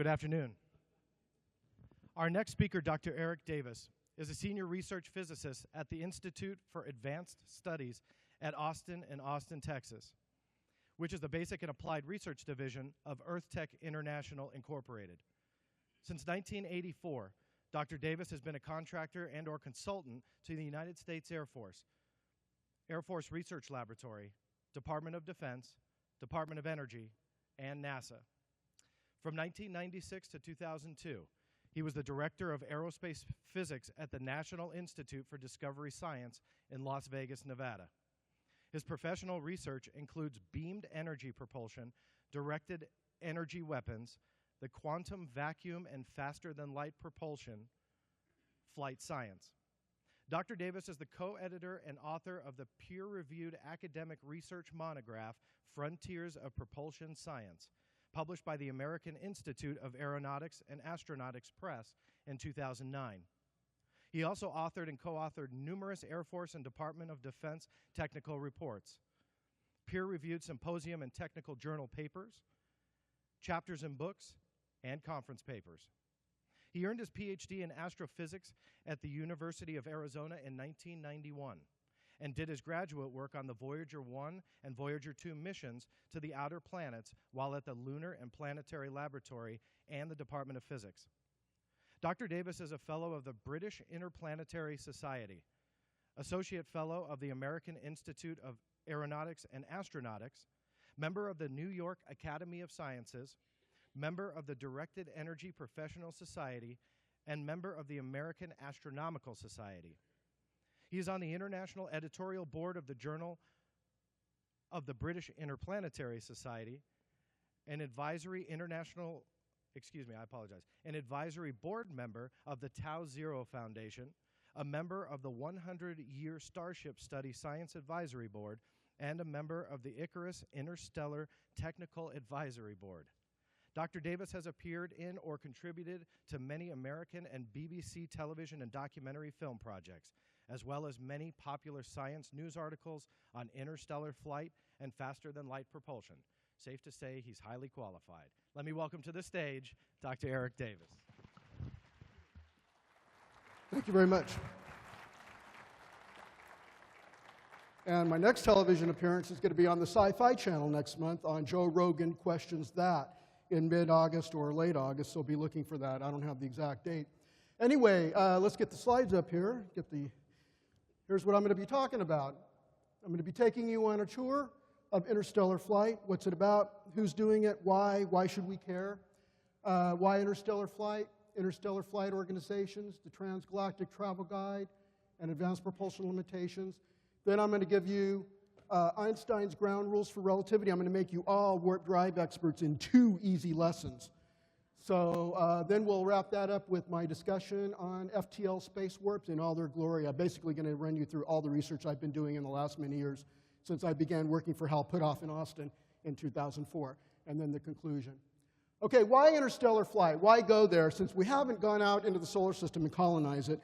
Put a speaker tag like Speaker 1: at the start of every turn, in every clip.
Speaker 1: Good afternoon. Our next speaker, Dr. Eric Davis, is a senior research physicist at the Institute for Advanced Studies at Austin in Austin, Texas, which is the basic and applied research division of EarthTech International Incorporated. Since 1984, Dr. Davis has been a contractor and/or consultant to the United States Air Force, Air Force Research Laboratory, Department of Defense, Department of Energy, and NASA. From 1996 to 2002, he was the director of aerospace physics at the National Institute for Discovery Science in Las Vegas, Nevada. His professional research includes beamed energy propulsion, directed energy weapons, the quantum vacuum and faster-than-light propulsion, flight science. Dr. Davis is the co-editor and author of the peer-reviewed academic research monograph, Frontiers of Propulsion Science, published by the American Institute of Aeronautics and Astronautics Press in 2009. He also authored and co-authored numerous Air Force and Department of Defense technical reports, peer-reviewed symposium and technical journal papers, chapters in books, and conference papers. He earned his PhD in astrophysics at the University of Arizona in 1991 and did his graduate work on the Voyager 1 and Voyager 2 missions to the outer planets while at the Lunar and Planetary Laboratory and the Department of Physics. Dr. Davis is a fellow of the British Interplanetary Society, associate fellow of the American Institute of Aeronautics and Astronautics, member of the New York Academy of Sciences, member of the Directed Energy Professional Society, and member of the American Astronomical Society. He is on the international editorial board of the Journal of the British Interplanetary Society, an advisory board member of the Tau Zero Foundation, a member of the 100-Year Starship Study Science Advisory Board, and a member of the Icarus Interstellar Technical Advisory Board. Dr. Davis has appeared in or contributed to many American and BBC television and documentary film projects, as well as many popular science news articles on interstellar flight and faster-than-light propulsion. Safe to say he's highly qualified. Let me welcome to the stage Dr. Eric Davis.
Speaker 2: Thank you very much. And my next television appearance is going to be on the Sci-Fi Channel next month on Joe Rogan Questions That in mid-August or late August, so be looking for that. I don't have the exact date. Anyway, let's get the slides up here. Here's what I'm going to be talking about. I'm going to be taking you on a tour of interstellar flight. What's it about? Who's doing it? Why? Why should we care? Why interstellar flight? Interstellar flight organizations, the Transgalactic Travel Guide, and advanced propulsion limitations. Then I'm going to give you Einstein's ground rules for relativity. I'm going to make you all warp drive experts in 2 easy lessons. So then we'll wrap that up with my discussion on FTL space warps in all their glory. I'm basically going to run you through all the research I've been doing in the last many years since I began working for Hal Puthoff in Austin in 2004, and then the conclusion. Okay, why interstellar flight? Why go there since we haven't gone out into the solar system and colonized it?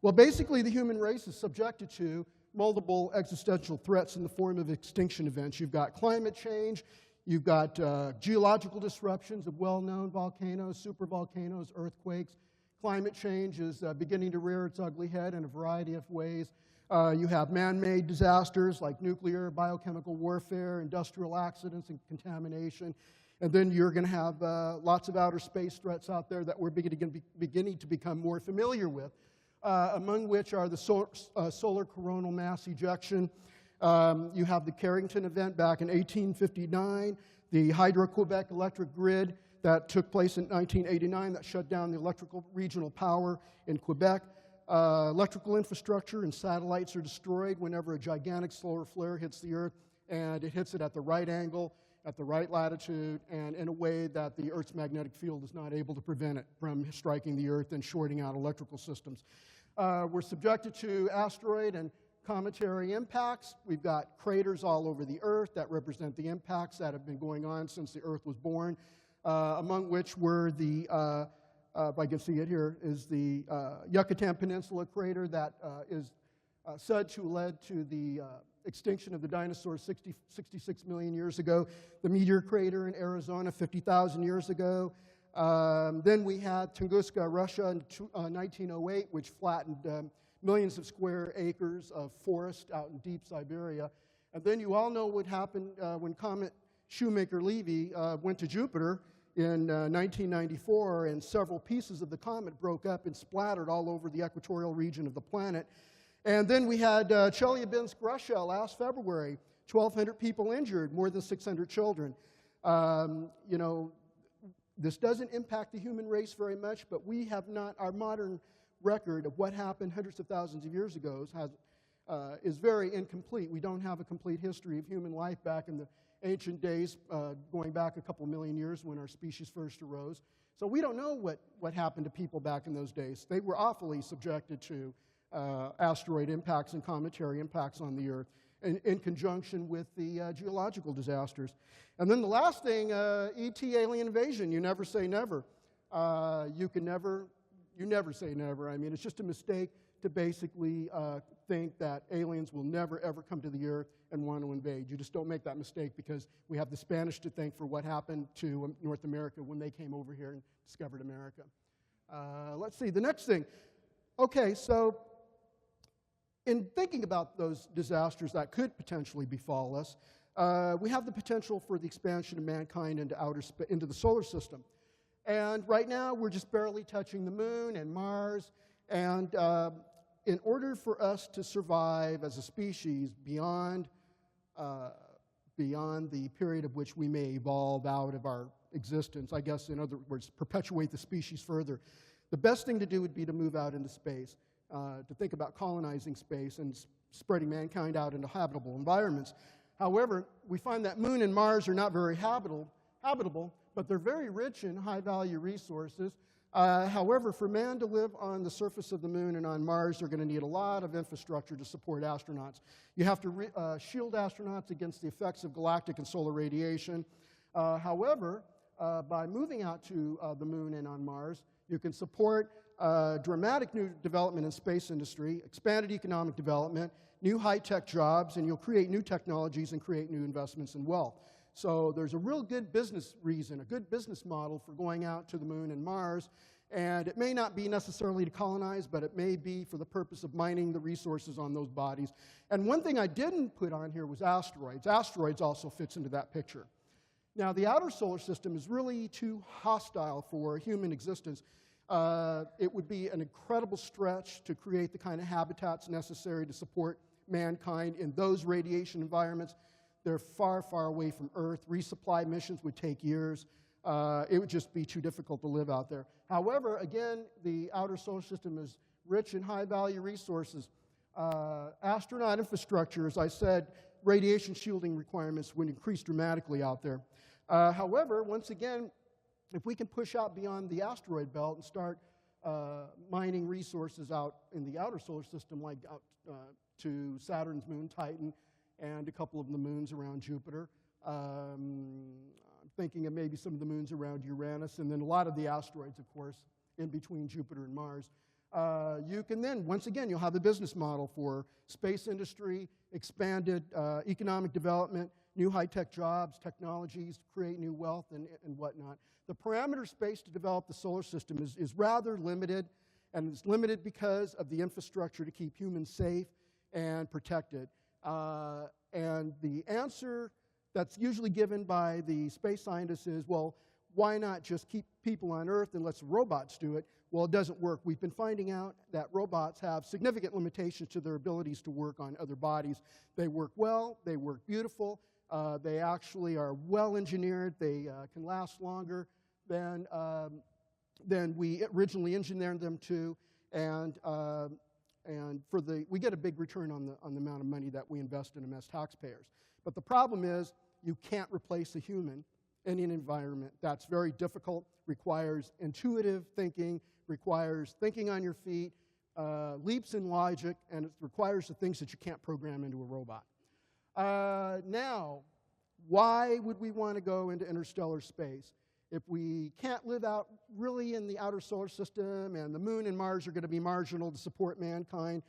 Speaker 2: Well, basically the human race is subjected to multiple existential threats in the form of extinction events. You've got climate change, you've got geological disruptions of well-known volcanoes, supervolcanoes, earthquakes. Climate change is beginning to rear its ugly head in a variety of ways. You have man-made disasters like nuclear, biochemical warfare, industrial accidents and contamination. And then you're going to have lots of outer space threats out there that we're beginning to become more familiar with, among which are the solar coronal mass ejection. You have the Carrington event back in 1859, the Hydro-Quebec electric grid that took place in 1989 that shut down the electrical regional power in Quebec. Electrical infrastructure and satellites are destroyed whenever a gigantic solar flare hits the Earth, and it hits it at the right angle, at the right latitude, and in a way that the Earth's magnetic field is not able to prevent it from striking the Earth and shorting out electrical systems. We're subjected to asteroid and cometary impacts. We've got craters all over the Earth that represent the impacts that have been going on since the Earth was born, among which were the, if I can see it here, is the Yucatan Peninsula crater that is said to have led to the extinction of the dinosaurs 66 million years ago, the meteor crater in Arizona 50,000 years ago, Then we had Tunguska, Russia in 1908, which flattened millions of square acres of forest out in deep Siberia. And then you all know what happened when Comet Shoemaker-Levy went to Jupiter in 1994, and several pieces of the comet broke up and splattered all over the equatorial region of the planet. And then we had Chelyabinsk, Russia, last February, 1,200 people injured, more than 600 children. You know, this doesn't impact the human race very much, but we have not, our modern record of what happened hundreds of thousands of years ago is very incomplete. We don't have a complete history of human life back in the ancient days, going back a couple million years when our species first arose. So we don't know what happened to people back in those days. They were awfully subjected to asteroid impacts and cometary impacts on the Earth in conjunction with the geological disasters. And then the last thing, ET alien invasion. You never say never. You never say never. I mean, it's just a mistake to basically think that aliens will never, ever come to the Earth and want to invade. You just don't make that mistake, because we have the Spanish to thank for what happened to North America when they came over here and discovered America. Let's see, the next thing. Okay, so in thinking about those disasters that could potentially befall us, we have the potential for the expansion of mankind into the solar system. And right now, we're just barely touching the moon and Mars. And in order for us to survive as a species beyond the period of which we may evolve out of our existence, I guess, in other words, perpetuate the species further, the best thing to do would be to move out into space, to think about colonizing space and spreading mankind out into habitable environments. However, we find that Moon and Mars are not very habitable, but they're very rich in high-value resources. However, for man to live on the surface of the Moon and on Mars, they're going to need a lot of infrastructure to support astronauts. You have to shield astronauts against the effects of galactic and solar radiation. However, by moving out to the Moon and on Mars, you can support dramatic new development in space industry, expanded economic development, new high-tech jobs, and you'll create new technologies and create new investments and wealth. So there's a real good business reason, a good business model for going out to the Moon and Mars, and it may not be necessarily to colonize, but it may be for the purpose of mining the resources on those bodies. And one thing I didn't put on here was asteroids. Asteroids also fits into that picture. Now, the outer solar system is really too hostile for human existence. It would be an incredible stretch to create the kind of habitats necessary to support mankind in those radiation environments. They're far, far away from Earth. Resupply missions would take years. It would just be too difficult to live out there. However, again, the outer solar system is rich in high-value resources. Astronaut infrastructure, as I said, radiation shielding requirements would increase dramatically out there. However, once again, if we can push out beyond the asteroid belt and start mining resources out in the outer solar system, like out to Saturn's moon, Titan, and a couple of the moons around Jupiter. I'm thinking of maybe some of the moons around Uranus, and then a lot of the asteroids, of course, in between Jupiter and Mars. You can then, once again, you'll have a business model for space industry, expanded economic development, new high-tech jobs, technologies to create new wealth and whatnot. The parameter space to develop the solar system is rather limited, and it's limited because of the infrastructure to keep humans safe and protected. And the answer that's usually given by the space scientists is, well, why not just keep people on Earth and let robots do it? Well, it doesn't work. We've been finding out that robots have significant limitations to their abilities to work on other bodies. They work well, they work beautiful, they actually are well engineered, they can last longer than we originally engineered them to, and we get a big return on the amount of money that we invest in them as taxpayers. But the problem is you can't replace a human in an environment. That's very difficult, requires intuitive thinking, requires thinking on your feet, leaps in logic, and it requires the things that you can't program into a robot. Now, why would we want to go into interstellar space? If we can't live out really in the outer solar system and the Moon and Mars are going to be marginal to support mankind,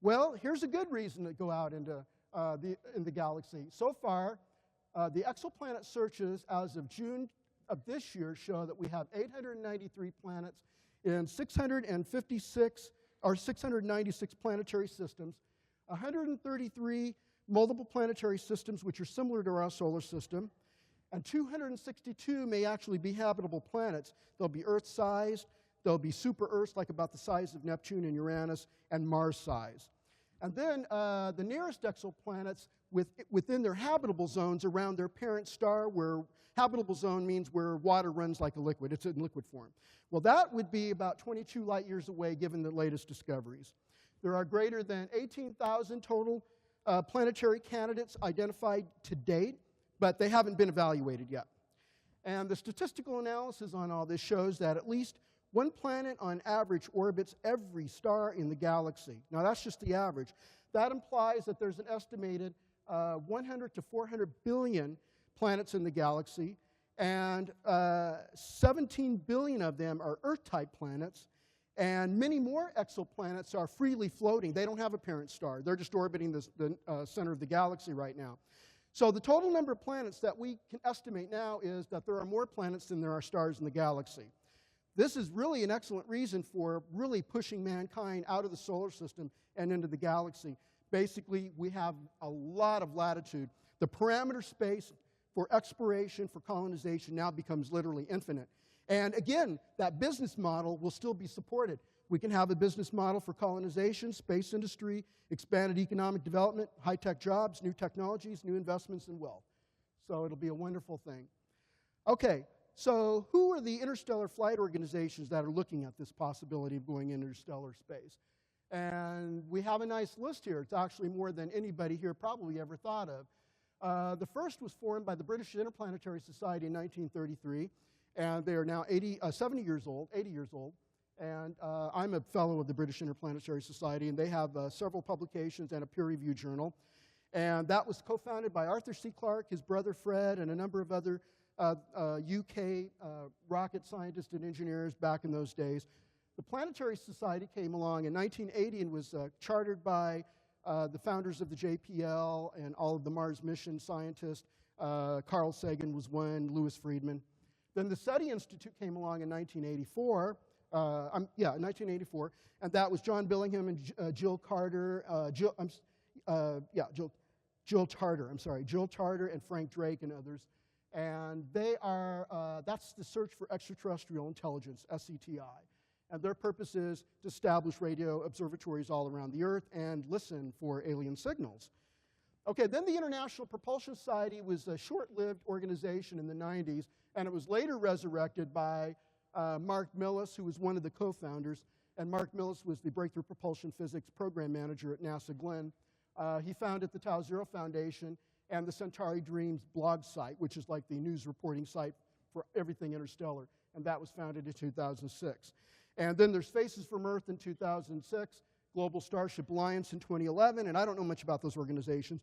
Speaker 2: well, here's a good reason to go out into the galaxy. So far, the exoplanet searches as of June of this year show that we have 893 planets in 656 or 696 planetary systems, 133 multiple planetary systems which are similar to our solar system, and 262 may actually be habitable planets. They'll be Earth-sized, they'll be super-Earths, like about the size of Neptune and Uranus, and Mars-sized. And then the nearest exoplanets within their habitable zones around their parent star, where habitable zone means where water runs like a liquid. It's in liquid form. Well, that would be about 22 light years away, given the latest discoveries. There are greater than 18,000 total planetary candidates identified to date, but they haven't been evaluated yet. And the statistical analysis on all this shows that at least one planet on average orbits every star in the galaxy. Now, that's just the average. That implies that there's an estimated 100 to 400 billion planets in the galaxy, and 17 billion of them are Earth-type planets, and many more exoplanets are freely floating. They don't have a parent star. They're just orbiting the center of the galaxy right now. So the total number of planets that we can estimate now is that there are more planets than there are stars in the galaxy. This is really an excellent reason for really pushing mankind out of the solar system and into the galaxy. Basically, we have a lot of latitude. The parameter space for exploration, for colonization, now becomes literally infinite. And again, that business model will still be supported. We can have a business model for colonization, space industry, expanded economic development, high-tech jobs, new technologies, new investments, and wealth. So it'll be a wonderful thing. Okay, so who are the interstellar flight organizations that are looking at this possibility of going into interstellar space? And we have a nice list here. It's actually more than anybody here probably ever thought of. The first was formed by the British Interplanetary Society in 1933, and they are now 80 years old. And I'm a fellow of the British Interplanetary Society, and they have several publications and a peer-reviewed journal. And that was co-founded by Arthur C. Clarke, his brother Fred, and a number of other UK rocket scientists and engineers back in those days. The Planetary Society came along in 1980 and was chartered by the founders of the JPL and all of the Mars mission scientists. Carl Sagan was one, Louis Friedman. Then the SETI Institute came along in 1984. 1984, and that was John Billingham and Jill Tarter. Jill Tarter and Frank Drake and others. And they are, that's the Search for Extraterrestrial Intelligence, SETI. And their purpose is to establish radio observatories all around the Earth and listen for alien signals. Okay, then the International Propulsion Society was a short-lived organization in the 90s, and it was later resurrected by Mark Millis, who was one of the co-founders, and Mark Millis was the Breakthrough Propulsion Physics Program Manager at NASA Glenn. He founded the Tau Zero Foundation and the Centauri Dreams blog site, which is like the news reporting site for everything interstellar, and that was founded in 2006. And then there's Faces from Earth in 2006, Global Starship Alliance in 2011, and I don't know much about those organizations.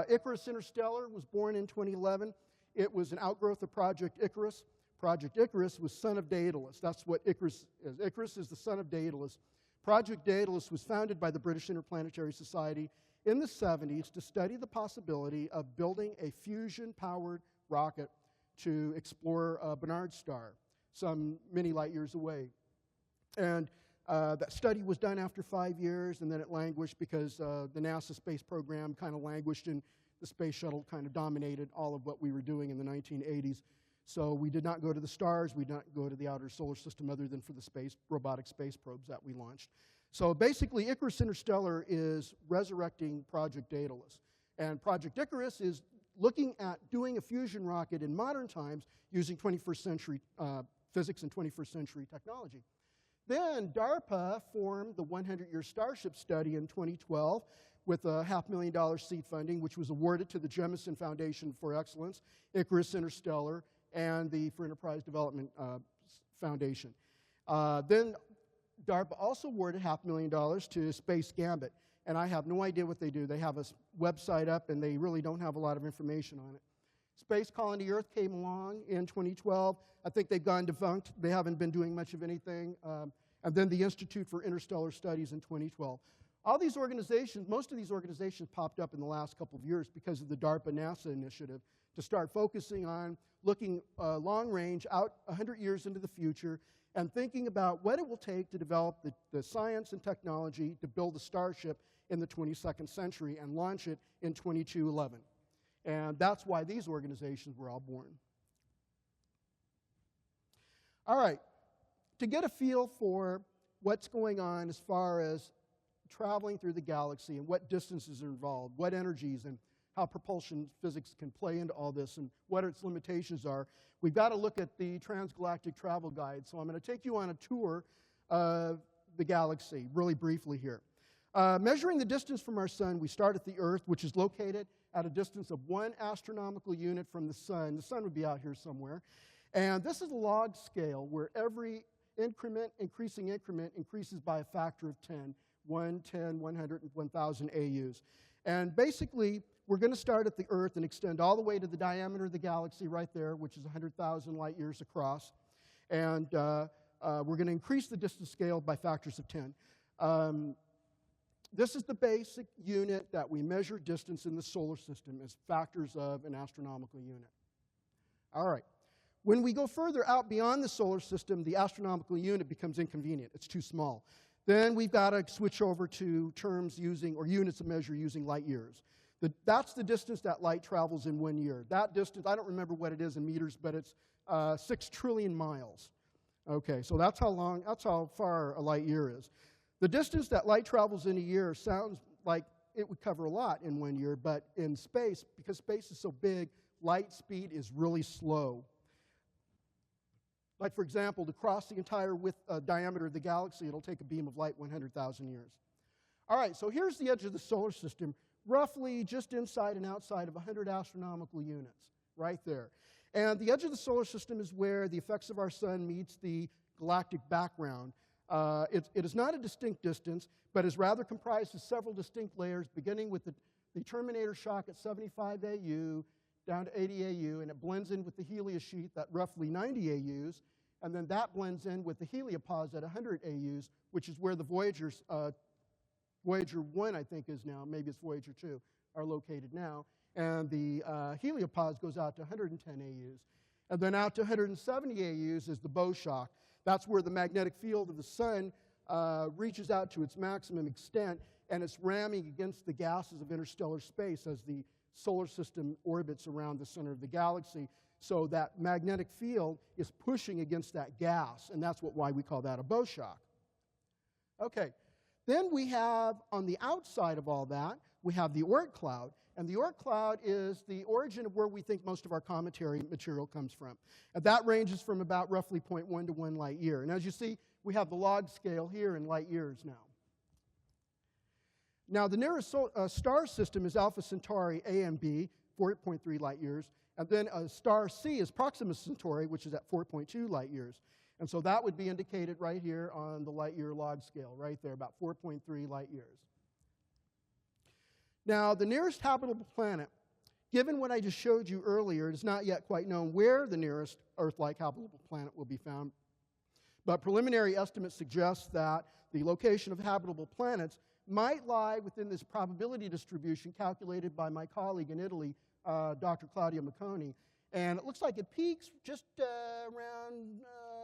Speaker 2: Icarus Interstellar was born in 2011. It was an outgrowth of Project Icarus. Project Icarus was son of Daedalus. That's what Icarus is. Icarus is the son of Daedalus. Project Daedalus was founded by the British Interplanetary Society in the 70s to study the possibility of building a fusion-powered rocket to explore Barnard's star, some many light years away. And that study was done after 5 years, and then it languished because the NASA space program kind of languished, and the space shuttle kind of dominated all of what we were doing in the 1980s. So we did not go to the stars, we did not go to the outer solar system other than for the robotic space probes that we launched. So basically, Icarus Interstellar is resurrecting Project Daedalus. And Project Icarus is looking at doing a fusion rocket in modern times using 21st century physics and 21st century technology. Then DARPA formed the 100-year Starship study in 2012 with a $500,000 seed funding, which was awarded to the Jemison Foundation for Excellence, Icarus Interstellar, and the For Enterprise Development Foundation. Then DARPA also awarded $500,000 to Space Gambit, and I have no idea what they do. They have a website up, and they really don't have a lot of information on it. Space Colony Earth came along in 2012. I think they've gone defunct. They haven't been doing much of anything. And then the Institute for Interstellar Studies in 2012. All these organizations, most of these organizations popped up in the last couple of years because of the DARPA-NASA initiative to start focusing on looking long range out 100 years into the future and thinking about what it will take to develop the science and technology to build a starship in the 22nd century and launch it in 2211. And that's why these organizations were all born. All right, to get a feel for what's going on as far as traveling through the galaxy and what distances are involved, what energies and how propulsion physics can play into all this and what its limitations are, we've got to look at the Transgalactic Travel Guide. So I'm going to take you on a tour of the galaxy really briefly here. Measuring the distance from our sun, we start at the Earth, which is located at a distance of 1 astronomical unit from the sun. The sun would be out here somewhere. And this is a log scale where every increasing increment increases by a factor of 10. 1, 10, 100, and 1,000 AUs. And basically, we're going to start at the Earth and extend all the way to the diameter of the galaxy right there, which is 100,000 light years across. And we're going to increase the distance scale by factors of 10. This is the basic unit that we measure distance in the solar system as factors of an astronomical unit. All right. When we go further out beyond the solar system, the astronomical unit becomes inconvenient. It's too small. Then we've got to switch over to terms using, or units of measure using light years. That's the distance that light travels in 1 year. That distance, I don't remember what it is in meters, but it's 6 trillion miles. Okay, so that's how far a light year is. The distance that light travels in a year sounds like it would cover a lot in 1 year, but in space, because space is so big, light speed is really slow. Like, for example, to cross the entire diameter of the galaxy, it'll take a beam of light 100,000 years. All right, so here's the edge of the solar system, roughly just inside and outside of 100 astronomical units, right there. And the edge of the solar system is where the effects of our sun meets the galactic background. It is not a distinct distance, but is rather comprised of several distinct layers, beginning with the terminator shock at 75 AU, down to 80 AU, and it blends in with the heliosheath at roughly 90 AUs, and then that blends in with the heliopause at 100 AUs, which is where the Voyager 1, I think, is now, maybe it's Voyager 2, are located now, and the heliopause goes out to 110 AUs. And then out to 170 AUs is the bow shock. That's where the magnetic field of the sun reaches out to its maximum extent, and it's ramming against the gases of interstellar space as the solar system orbits around the center of the galaxy. So that magnetic field is pushing against that gas, and that's why we call that a bow shock. Okay, then we have, on the outside of all that, we have the Oort cloud, and the Oort cloud is the origin of where we think most of our cometary material comes from. And that ranges from about roughly 0.1 to 1 light year. And as you see, we have the log scale here in light years now. Now, the nearest star system is Alpha Centauri A and B, 4.3 light years. And then star C is Proxima Centauri, which is at 4.2 light years. And so that would be indicated right here on the light year log scale, right there, about 4.3 light years. Now, the nearest habitable planet, given what I just showed you earlier, it is not yet quite known where the nearest Earth-like habitable planet will be found. But preliminary estimates suggest that the location of habitable planets might lie within this probability distribution calculated by my colleague in Italy, Dr. Claudio Macconi. And it looks like it peaks just around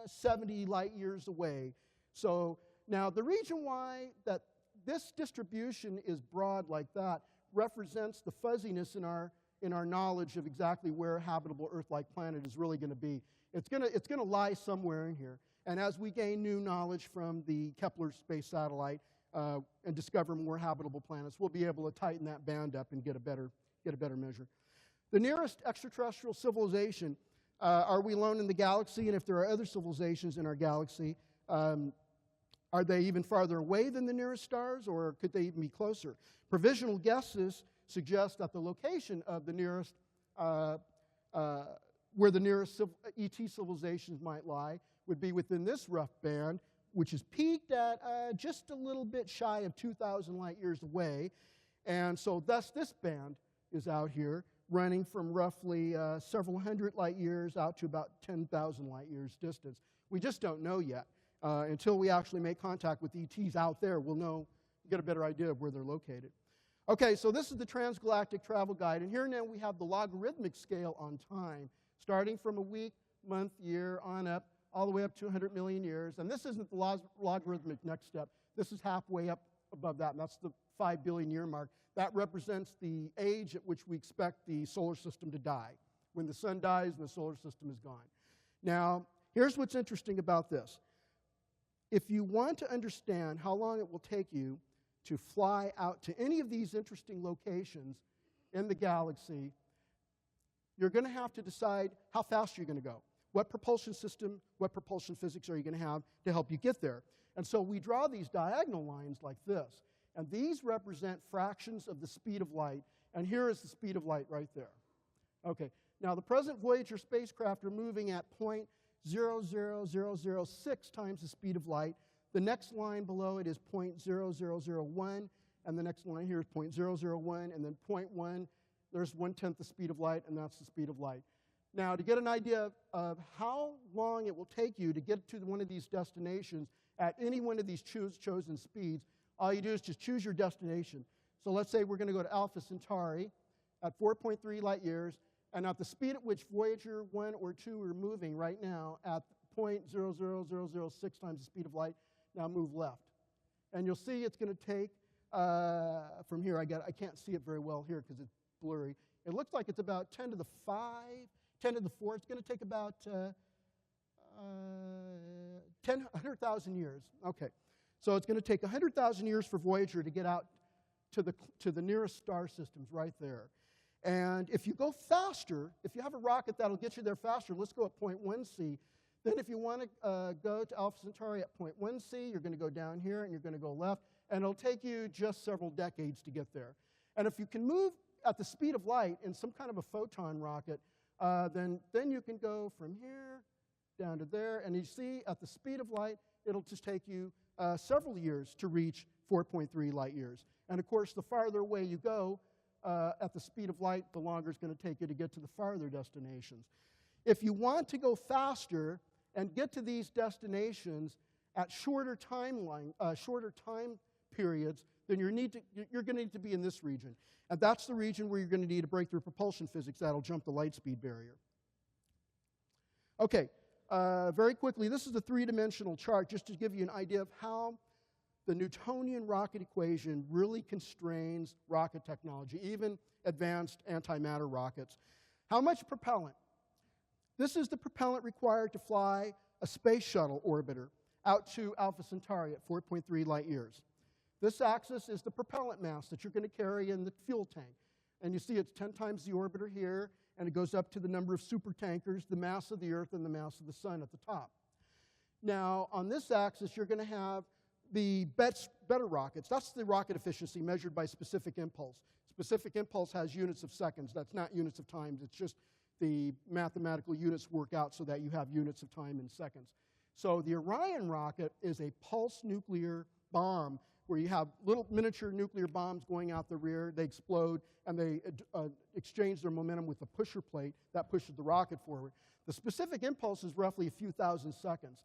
Speaker 2: 70 light years away. So now the reason why that this distribution is broad like that represents the fuzziness in our knowledge of exactly where a habitable Earth-like planet is really going to be. It's going to lie somewhere in here. And as we gain new knowledge from the Kepler space satellite and discover more habitable planets, we'll be able to tighten that band up and get a better measure. The nearest extraterrestrial civilization, are we alone in the galaxy? And if there are other civilizations in our galaxy, are they even farther away than the nearest stars, or could they even be closer? Provisional guesses suggest that the location of the nearest, where the nearest ET civilizations might lie, would be within this rough band, which is peaked at just a little bit shy of 2,000 light years away. And so thus this band is out here, running from roughly several hundred light years out to about 10,000 light years distance. We just don't know yet. Until we actually make contact with ETs out there, we'll get a better idea of where they're located. Okay, so this is the Transgalactic Travel Guide, and here now we have the logarithmic scale on time, starting from a week, month, year, on up, all the way up to 100 million years. And this isn't the logarithmic next step. This is halfway up above that, and that's the 5 billion year mark. That represents the age at which we expect the solar system to die, when the sun dies and the solar system is gone. Now, here's what's interesting about this. If you want to understand how long it will take you to fly out to any of these interesting locations in the galaxy, you're going to have to decide how fast you're going to go. What propulsion system, what propulsion physics are you going to have to help you get there? And so we draw these diagonal lines like this. And these represent fractions of the speed of light. And here is the speed of light right there. Okay, now the present Voyager spacecraft are moving at 0.00006 times the speed of light. The next line below it is 0.0001, and the next line here is 0.001, and then 0.1. There's 1/10 the speed of light, and that's the speed of light. Now, to get an idea of how long it will take you to get to one of these destinations at any one of these chosen speeds, all you do is just choose your destination. So let's say we're going to go to Alpha Centauri at 4.3 light years, and at the speed at which Voyager 1 or 2 are moving right now at 0.00006 times the speed of light, now move left. And you'll see it's going to take, from here, I can't see it very well here because it's blurry. It looks like it's about 10 to the 5, 10 to the 4. It's going to take about 100,000 years. Okay. So it's going to take 100,000 years for Voyager to get out to the nearest star systems right there. And if you go faster, if you have a rocket that'll get you there faster, let's go at 0.1c. Then if you want to go to Alpha Centauri at 0.1c, you're going to go down here and you're going to go left, and it'll take you just several decades to get there. And if you can move at the speed of light in some kind of a photon rocket, then you can go from here down to there, and you see at the speed of light, it'll just take you several years to reach 4.3 light years. And of course, the farther away you go at the speed of light, the longer it's going to take you to get to the farther destinations. If you want to go faster and get to these destinations at shorter time periods, then you're going to need to be in this region. And that's the region where you're going to need a breakthrough propulsion physics that'll jump the light speed barrier. Okay, very quickly, this is a three-dimensional chart just to give you an idea of how the Newtonian rocket equation really constrains rocket technology, even advanced antimatter rockets. How much propellant? This is the propellant required to fly a space shuttle orbiter out to Alpha Centauri at 4.3 light years. This axis is the propellant mass that you're going to carry in the fuel tank. And you see it's 10 times the orbiter here, and it goes up to the number of supertankers, the mass of the Earth, and the mass of the Sun at the top. Now, on this axis, you're going to have the better rockets. That's the rocket efficiency measured by specific impulse. Specific impulse has units of seconds. That's not units of times. It's just the mathematical units work out so that you have units of time in seconds. So the Orion rocket is a pulse nuclear bomb where you have little miniature nuclear bombs going out the rear. They explode, and they exchange their momentum with the pusher plate that pushes the rocket forward. The specific impulse is roughly a few thousand seconds.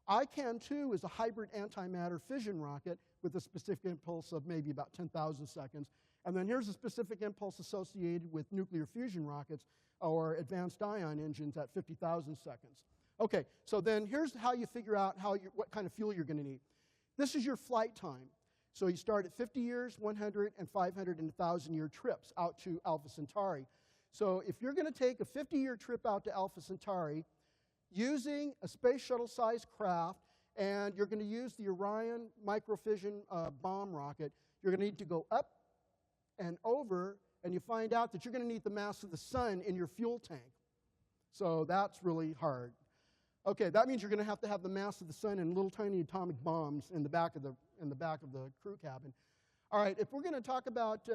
Speaker 2: ICAN-2 is a hybrid antimatter fission rocket with a specific impulse of maybe about 10,000 seconds. And then here's a specific impulse associated with nuclear fusion rockets or advanced ion engines at 50,000 seconds. Okay, so then here's how you figure out what kind of fuel you're going to need. This is your flight time. So you start at 50 years, 100, and 500, and 1,000-year trips out to Alpha Centauri. So if you're going to take a 50-year trip out to Alpha Centauri using a space shuttle-sized craft, and you're going to use the Orion microfission bomb rocket, you're going to need to go up and over, and you find out that you're going to need the mass of the Sun in your fuel tank. So that's really hard. Okay, that means you're going to have the mass of the Sun in little tiny atomic bombs in the back of the crew cabin. All right, if we're going to talk about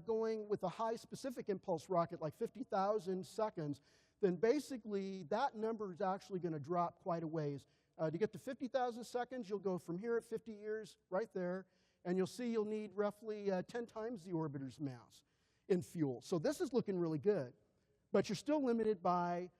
Speaker 2: going with a high specific impulse rocket like 50,000 seconds, then basically that number is actually going to drop quite a ways. To get to 50,000 seconds, you'll go from here at 50 years right there, and you'll see you'll need roughly 10 times the orbiter's mass in fuel. So this is looking really good, but you're still limited by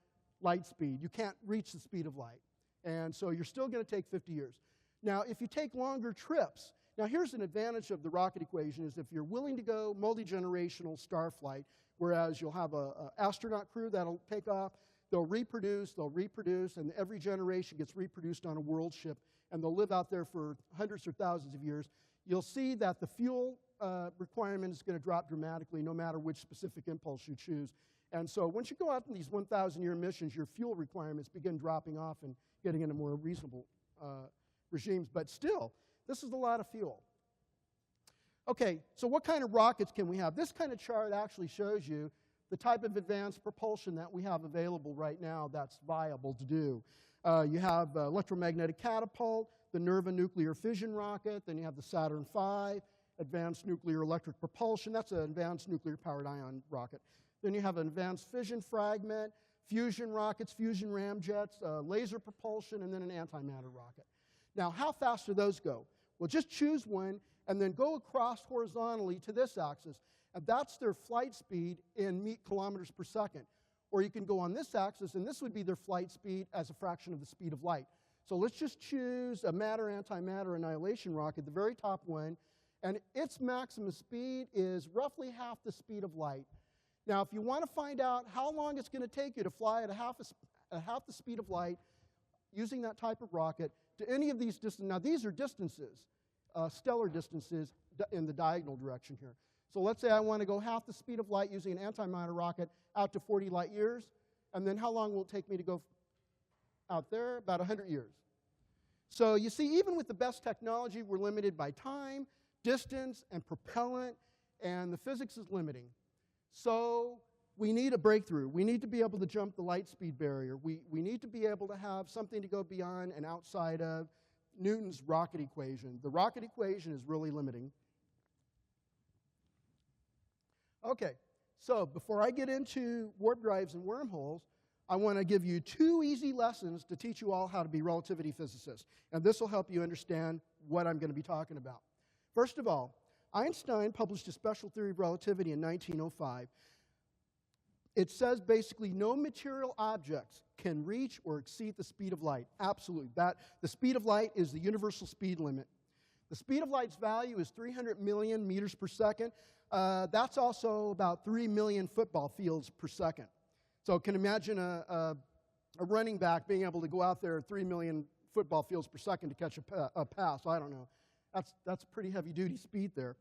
Speaker 2: light speed. You can't reach the speed of light, and so you're still going to take 50 years. Now, if you take longer trips, Now, here's an advantage of the rocket equation is if you're willing to go multi-generational star flight, whereas you'll have an astronaut crew that'll take off, they'll reproduce, and every generation gets reproduced on a world ship, and they'll live out there for hundreds or thousands of years, you'll see that the fuel requirement is going to drop dramatically no matter which specific impulse you choose. And so once you go out in these 1,000-year missions, your fuel requirements begin dropping off and getting into more reasonable regimes. But still, this is a lot of fuel. Okay, so what kind of rockets can we have? This kind of chart actually shows you the type of advanced propulsion that we have available right now that's viable to do. You have electromagnetic catapult, the NERVA nuclear fission rocket, then you have the Saturn V, advanced nuclear electric propulsion. That's an advanced nuclear powered ion rocket. Then you have an advanced fission fragment, fusion rockets, fusion ramjets, laser propulsion, and then an antimatter rocket. Now, how fast do those go? Well, just choose one and then go across horizontally to this axis, and that's their flight speed in kilometers per second. Or you can go on this axis, and this would be their flight speed as a fraction of the speed of light. So let's just choose a matter-antimatter annihilation rocket, the very top one, and its maximum speed is roughly half the speed of light. Now, if you want to find out how long it's going to take you to fly at half the speed of light using that type of rocket to any of these distances, now these are distances, stellar distances in the diagonal direction here. So let's say I want to go half the speed of light using an antimatter rocket out to 40 light years, and then how long will it take me to go out there? About 100 years. So you see, even with the best technology, we're limited by time, distance, and propellant, and the physics is limiting. So we need a breakthrough. We need to be able to jump the light speed barrier. We need to be able to have something to go beyond and outside of Newton's rocket equation. The rocket equation is really limiting. Okay, so before I get into warp drives and wormholes, I want to give you 2 easy lessons to teach you all how to be relativity physicists. And this will help you understand what I'm going to be talking about. First of all, Einstein published a special theory of relativity in 1905. It says basically no material objects can reach or exceed the speed of light. Absolutely. The speed of light is the universal speed limit. The speed of light's value is 300 million meters per second. That's also about 3 million football fields per second. So can imagine a running back being able to go out there 3 million football fields per second to catch a pass. I don't know. That's pretty heavy-duty speed there.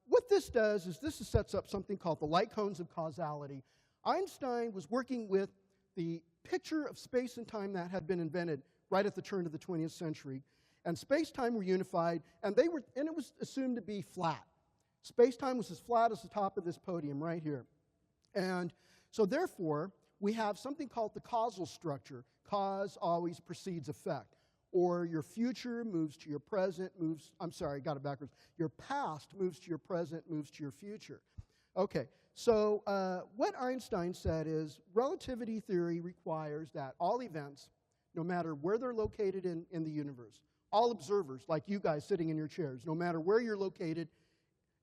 Speaker 2: What this does is this sets up something called the light cones of causality. Einstein was working with the picture of space and time that had been invented right at the turn of the 20th century. And space-time were unified, and it was assumed to be flat. Space-time was as flat as the top of this podium right here. And so therefore, we have something called the causal structure. Cause always precedes effect. Or your future moves to your present, got it backwards. Your past moves to your present, moves to your future. Okay, so what Einstein said is relativity theory requires that all events, no matter where they're located in the universe, all observers, like you guys sitting in your chairs, no matter where you're located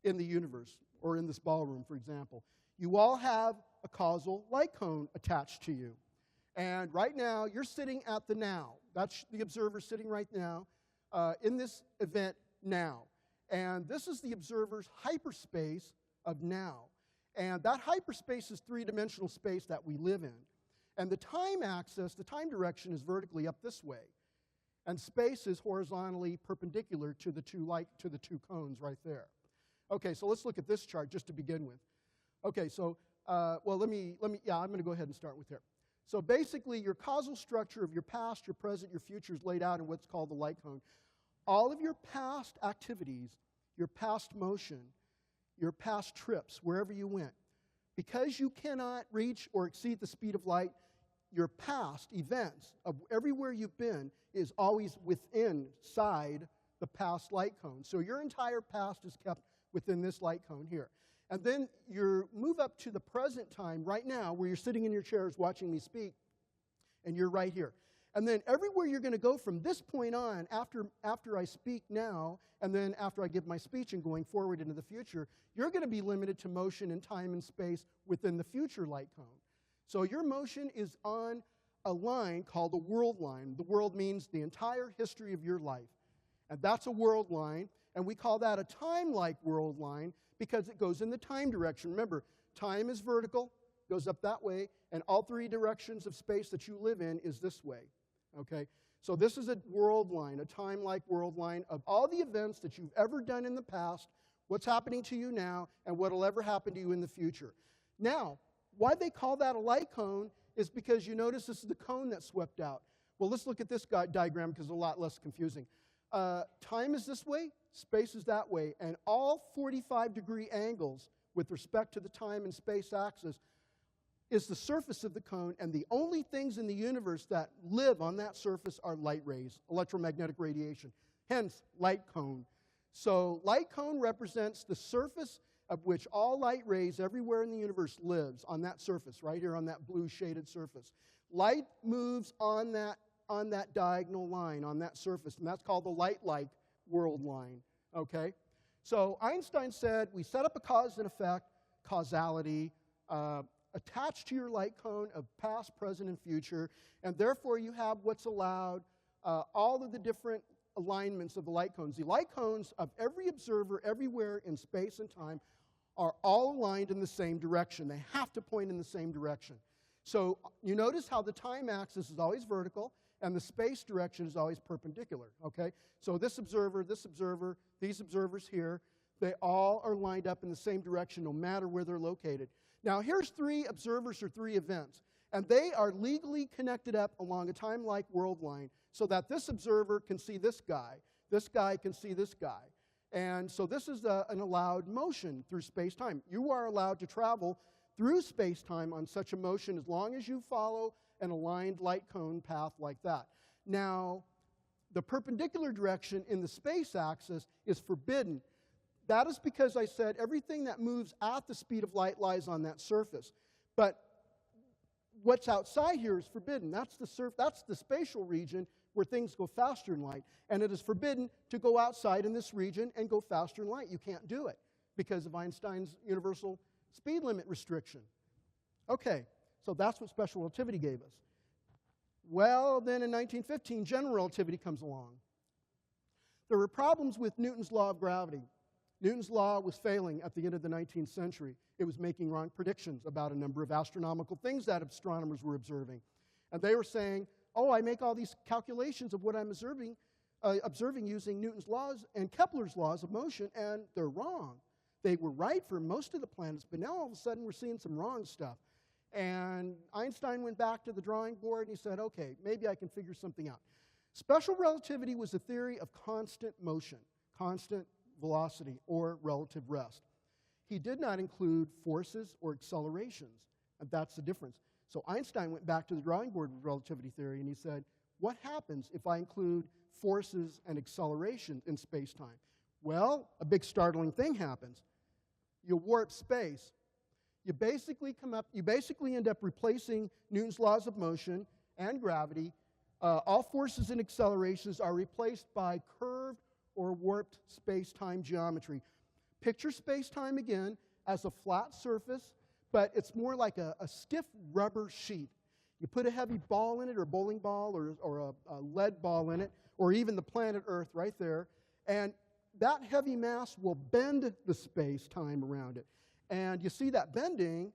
Speaker 2: in the universe, or in this ballroom, for example, you all have a causal light cone attached to you. And right now, you're sitting at the now. That's the observer sitting right now in this event now. And this is the observer's hyperspace of now. And that hyperspace is 3-dimensional space that we live in. And the time axis, the time direction is vertically up this way. And space is horizontally perpendicular to the two cones right there. Okay, so let's look at this chart just to begin with. Okay, so, I'm going to go ahead and start with here. So basically, your causal structure of your past, your present, your future is laid out in what's called the light cone. All of your past activities, your past motion, your past trips, wherever you went, because you cannot reach or exceed the speed of light, your past events of everywhere you've been is always inside the past light cone. So your entire past is kept within this light cone here. And then you move up to the present time right now where you're sitting in your chairs watching me speak, and you're right here. And then everywhere you're going to go from this point on, after I speak now, and then after I give my speech and going forward into the future, you're going to be limited to motion in time and space within the future light cone. So your motion is on a line called the world line. The world means the entire history of your life. And that's a world line, and we call that a time-like world line because it goes in the time direction. Remember, time is vertical, goes up that way, and all three directions of space that you live in is this way, okay? So this is a world line, a time-like world line of all the events that you've ever done in the past, what's happening to you now, and what will ever happen to you in the future. Now, why they call that a light cone is because you notice this is the cone that swept out. Well, let's look at this diagram because it's a lot less confusing. Time is this way, space is that way, and all 45-degree angles with respect to the time and space axis is the surface of the cone, and the only things in the universe that live on that surface are light rays, electromagnetic radiation, hence light cone. So light cone represents the surface of which all light rays everywhere in the universe lives, on that surface, right here on that blue shaded surface. Light moves on that diagonal line, on that surface, and that's called the light-like world line, okay? So Einstein said, we set up a cause and effect, causality, attached to your light cone of past, present, and future, and therefore you have what's allowed, all of the different alignments of the light cones. The light cones of every observer everywhere in space and time are all aligned in the same direction. They have to point in the same direction. So you notice how the time axis is always vertical, and the space direction is always perpendicular, okay? So this observer, these observers here, they all are lined up in the same direction no matter where they're located. Now here's three observers or three events, and they are legally connected up along a time-like world line so that this observer can see this guy can see this guy. And so this is an allowed motion through space-time. You are allowed to travel through space-time on such a motion as long as you follow an aligned light cone path like that. Now, the perpendicular direction in the space axis is forbidden. That is because I said everything that moves at the speed of light lies on that surface. But what's outside here is forbidden. That's the spatial region where things go faster than light. And it is forbidden to go outside in this region and go faster than light. You can't do it because of Einstein's universal speed limit restriction. Okay, so that's what special relativity gave us. Well, then in 1915, general relativity comes along. There were problems with Newton's law of gravity. Newton's law was failing at the end of the 19th century. It was making wrong predictions about a number of astronomical things that astronomers were observing. And they were saying, oh, I make all these calculations of what I'm observing using Newton's laws and Kepler's laws of motion, and they're wrong. They were right for most of the planets, but now all of a sudden we're seeing some wrong stuff. And Einstein went back to the drawing board and he said, okay, maybe I can figure something out. Special relativity was a theory of constant motion, constant velocity, or relative rest. He did not include forces or accelerations, and that's the difference. So Einstein went back to the drawing board with relativity theory and he said, what happens if I include forces and acceleration in space-time? Well, a big startling thing happens. You warp space. You basically end up replacing Newton's laws of motion and gravity. All forces and accelerations are replaced by curved or warped space-time geometry. Picture space-time again as a flat surface, but it's more like a stiff rubber sheet. You put a heavy ball in it, or a bowling ball, or a lead ball in it, or even the planet Earth right there, and that heavy mass will bend the space-time around it. And you see that bending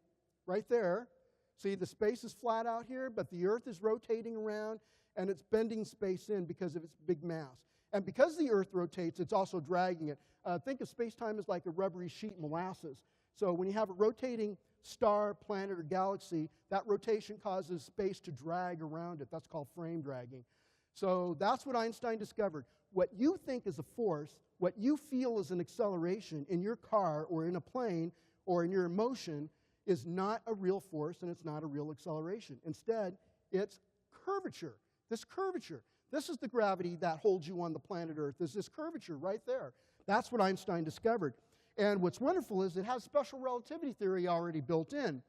Speaker 2: right there. See, the space is flat out here, but the Earth is rotating around, and it's bending space in because of its big mass. And because the Earth rotates, it's also dragging it. Think of space-time as like a rubbery sheet molasses. So when you have a rotating star, planet, or galaxy, that rotation causes space to drag around it. That's called frame dragging. So that's what Einstein discovered. What you think is a force, what you feel is an acceleration in your car or in a plane or in your emotion is not a real force and it's not a real acceleration. Instead, it's curvature. This curvature. This is the gravity that holds you on the planet Earth. There's this curvature right there. That's what Einstein discovered. And what's wonderful is it has special relativity theory already built in.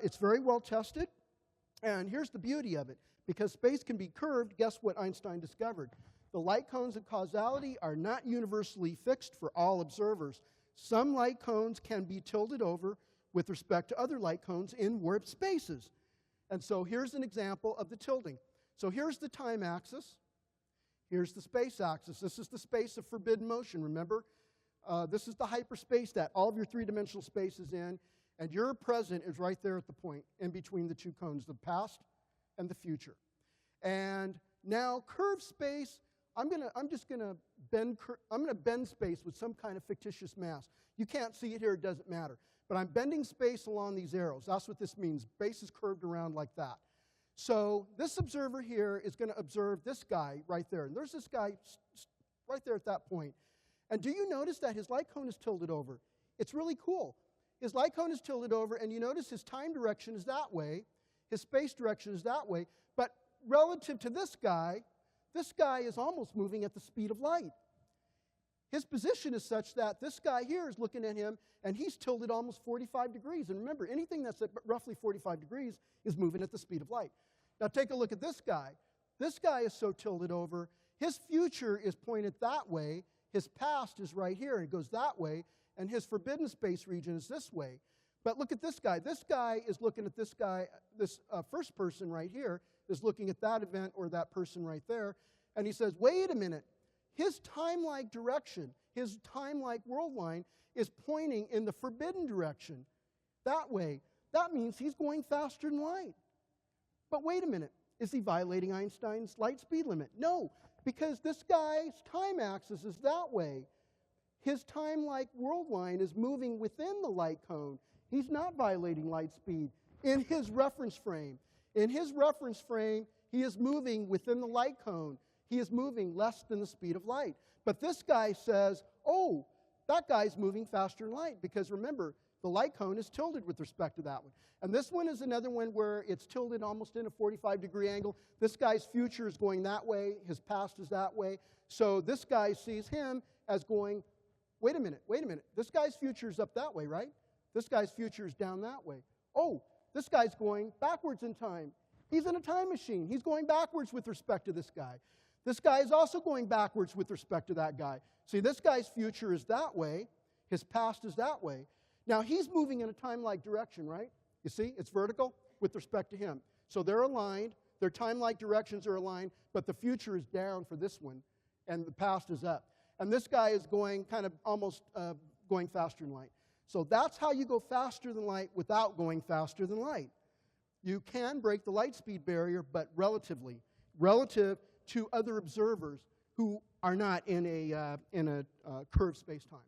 Speaker 2: It's very well tested. And here's the beauty of it. Because space can be curved, guess what Einstein discovered? The light cones of causality are not universally fixed for all observers. Some light cones can be tilted over with respect to other light cones in warped spaces. And so here's an example of the tilting. So here's the time axis. Here's the space axis. This is the space of forbidden motion, remember? This is the hyperspace that all of your three-dimensional space is in, and your present is right there at the point in between the two cones, the past and the future. And now curved space, I'm going to bend space with some kind of fictitious mass. You can't see it here, it doesn't matter. But I'm bending space along these arrows. That's what this means. Space is curved around like that. So this observer here is going to observe this guy right there. And there's this guy right there at that point. And do you notice that his light cone is tilted over? It's really cool. His light cone is tilted over, and you notice his time direction is that way. His space direction is that way. But relative to this guy is almost moving at the speed of light. His position is such that this guy here is looking at him, and he's tilted almost 45 degrees. And remember, anything that's at roughly 45 degrees is moving at the speed of light. Now take a look at this guy. This guy is so tilted over, his future is pointed that way, his past is right here, and it goes that way, and his forbidden space region is this way. But look at this guy. This guy is looking at this guy, this first person right here is looking at that event or that person right there, and he says, wait a minute. His time-like direction, his time-like world line is pointing in the forbidden direction. That way. That means he's going faster than light. But wait a minute. Is he violating Einstein's light speed limit? No, because this guy's time axis is that way. His time-like world line is moving within the light cone. He's not violating light speed in his reference frame. In his reference frame, he is moving within the light cone. He is moving less than the speed of light. But this guy says, oh, that guy's moving faster than light, because remember, the light cone is tilted with respect to that one. And this one is another one where it's tilted almost in a 45-degree angle. This guy's future is going that way. His past is that way. So this guy sees him as going, wait a minute. This guy's future is up that way, right? This guy's future is down that way. Oh, this guy's going backwards in time. He's in a time machine. He's going backwards with respect to this guy. This guy is also going backwards with respect to that guy. See, this guy's future is that way. His past is that way. Now, he's moving in a time-like direction, right? You see, it's vertical with respect to him. So they're aligned. Their time-like directions are aligned, but the future is down for this one, and the past is up. And this guy is going kind of almost going faster than light. So that's how you go faster than light without going faster than light. You can break the light speed barrier, but relative to other observers who are not in a curved space-time.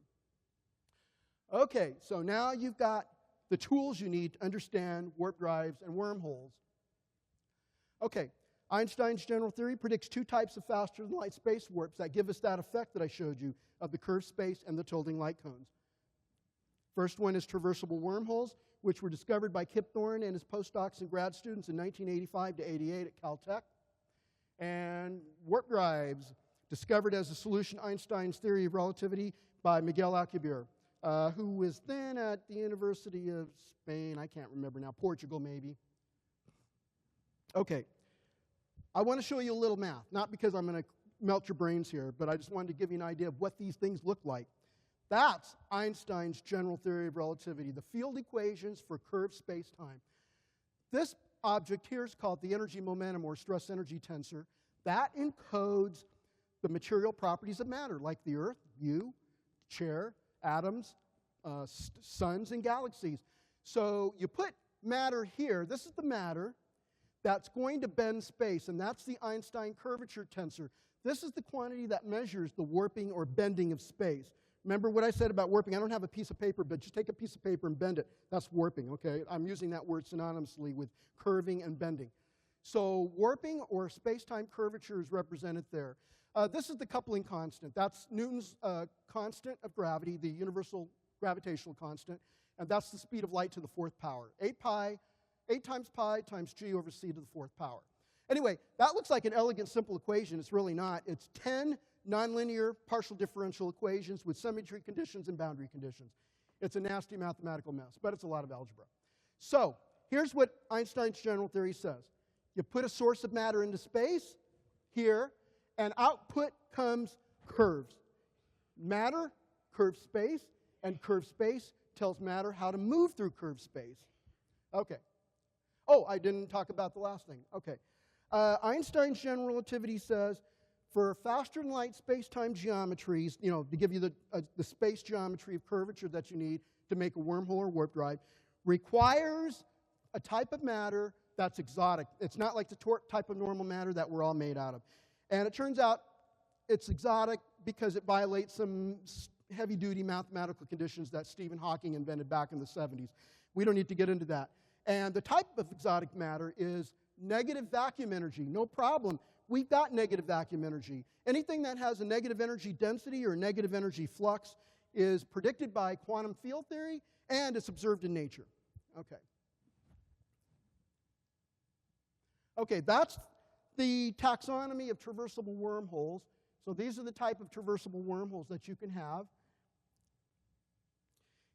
Speaker 2: Okay, so now you've got the tools you need to understand warp drives and wormholes. Okay, Einstein's general theory predicts two types of faster-than-light space warps that give us that effect that I showed you of the curved space and the tilting light cones. First one is traversable wormholes, which were discovered by Kip Thorne and his postdocs and grad students in 1985 to 88 at Caltech. And warp drives, discovered as a solution to Einstein's theory of relativity by Miguel Alcubierre, who was then at the University of Spain, I can't remember now, Portugal maybe. Okay, I want to show you a little math, not because I'm going to melt your brains here, but I just wanted to give you an idea of what these things look like. That's Einstein's general theory of relativity, the field equations for curved space-time. This object here is called the energy momentum or stress energy tensor. That encodes the material properties of matter, like the Earth, you, chair, atoms, suns, and galaxies. So you put matter here. This is the matter that's going to bend space, and that's the Einstein curvature tensor. This is the quantity that measures the warping or bending of space. Remember what I said about warping? I don't have a piece of paper, but just take a piece of paper and bend it. That's warping, okay? I'm using that word synonymously with curving and bending. So warping or space-time curvature is represented there. This is the coupling constant. That's Newton's constant of gravity, the universal gravitational constant, and that's the speed of light to the fourth power. 8 times pi times g over c to the fourth power. Anyway, that looks like an elegant, simple equation. It's really not. It's 10 nonlinear partial differential equations with symmetry conditions and boundary conditions. It's a nasty mathematical mess, but it's a lot of algebra. So here's what Einstein's general theory says. You put a source of matter into space here, and output comes curves. Matter, curved space, and curved space tells matter how to move through curved space. Okay. Oh, I didn't talk about the last thing. Okay. Einstein's general relativity says for faster-than-light space-time geometries, to give you the space geometry of curvature that you need to make a wormhole or warp drive, requires a type of matter that's exotic. It's not like the type of normal matter that we're all made out of. And it turns out it's exotic because it violates some heavy-duty mathematical conditions that Stephen Hawking invented back in the 70s. We don't need to get into that. And the type of exotic matter is negative vacuum energy. No problem. We've got negative vacuum energy. Anything that has a negative energy density or negative energy flux is predicted by quantum field theory, and it's observed in nature. Okay, that's the taxonomy of traversable wormholes. So these are the type of traversable wormholes that you can have.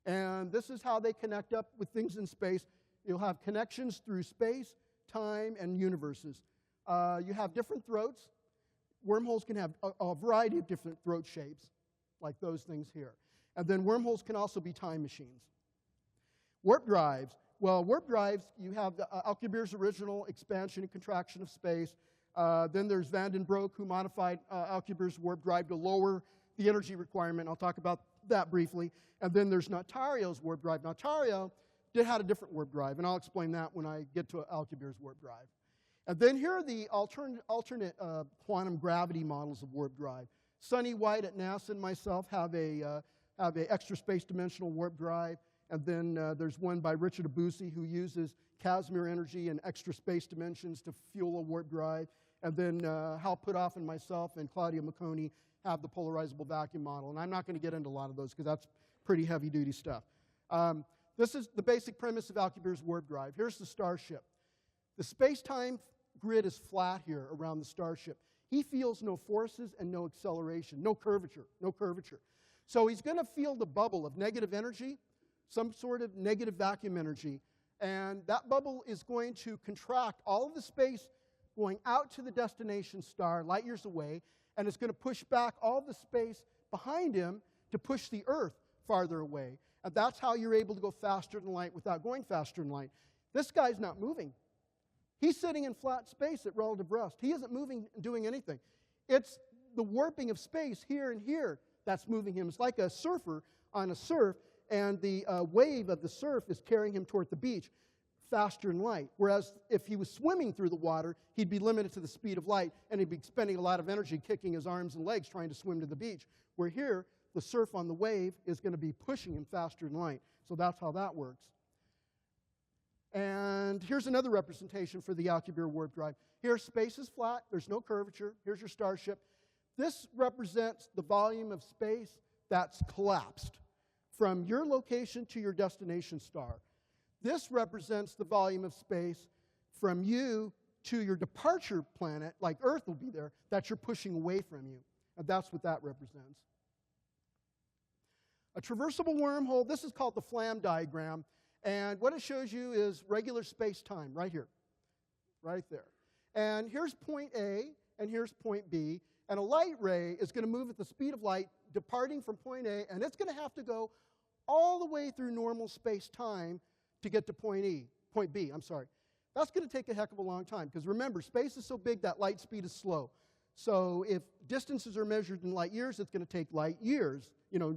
Speaker 2: And this is how they connect up with things in space. You'll have connections through space, time, and universes. You have different throats. Wormholes can have a variety of different throat shapes, like those things here. And then wormholes can also be time machines. Warp drives. Well, warp drives, you have Alcubierre's original expansion and contraction of space. Then there's Van den Broek, who modified Alcubierre's warp drive to lower the energy requirement. I'll talk about that briefly. And then there's Natario's warp drive. Natario had a different warp drive, and I'll explain that when I get to Alcubierre's warp drive. And then here are the alternate quantum gravity models of warp drive. Sonny White at NASA and myself have a extra space dimensional warp drive. And then there's one by Richard Abusi, who uses Casimir energy and extra space dimensions to fuel a warp drive. And then Hal Puthoff and myself and Claudia Macconi have the polarizable vacuum model. And I'm not going to get into a lot of those because that's pretty heavy-duty stuff. This is the basic premise of Alcubierre's warp drive. Here's the starship. The space-time grid is flat here around the starship. He feels no forces and no acceleration, no curvature. So he's going to feel the bubble of negative energy, some sort of negative vacuum energy. And that bubble is going to contract all of the space going out to the destination star, light years away, and it's going to push back all the space behind him to push the Earth farther away. And that's how you're able to go faster than light without going faster than light. This guy's not moving. He's sitting in flat space at relative rest. He isn't moving and doing anything. It's the warping of space here and here that's moving him. It's like a surfer on a surf, and the wave of the surf is carrying him toward the beach faster than light. Whereas if he was swimming through the water, he'd be limited to the speed of light, and he'd be spending a lot of energy kicking his arms and legs trying to swim to the beach. Where here, the surf on the wave is going to be pushing him faster than light. So that's how that works. And here's another representation for the Alcubierre warp drive. Here, space is flat. There's no curvature. Here's your starship. This represents the volume of space that's collapsed from your location to your destination star. This represents the volume of space from you to your departure planet, like Earth will be there, that you're pushing away from you. And that's what that represents. A traversable wormhole, this is called the Flamm diagram. And what it shows you is regular space-time right here, right there. And here's point A, and here's point B. And a light ray is going to move at the speed of light, departing from point A, and it's going to have to go all the way through normal space-time to get to point B. That's going to take a heck of a long time, because remember, space is so big that light speed is slow. So if distances are measured in light years, it's going to take light years,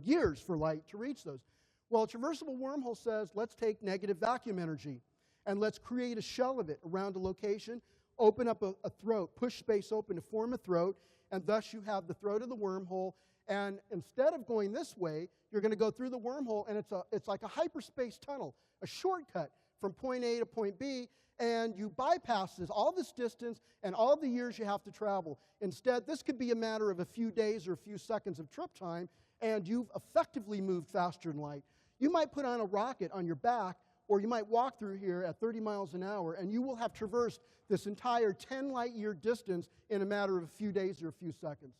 Speaker 2: years for light to reach those. Well, a traversable wormhole says, let's take negative vacuum energy, and let's create a shell of it around a location, open up a throat, push space open to form a throat, and thus you have the throat of the wormhole. And instead of going this way, you're going to go through the wormhole, and it's like a hyperspace tunnel, a shortcut from point A to point B, and you bypass all this distance and all the years you have to travel. Instead, this could be a matter of a few days or a few seconds of trip time, and you've effectively moved faster than light. You might put on a rocket on your back, or you might walk through here at 30 miles an hour, and you will have traversed this entire 10 light-year distance in a matter of a few days or a few seconds.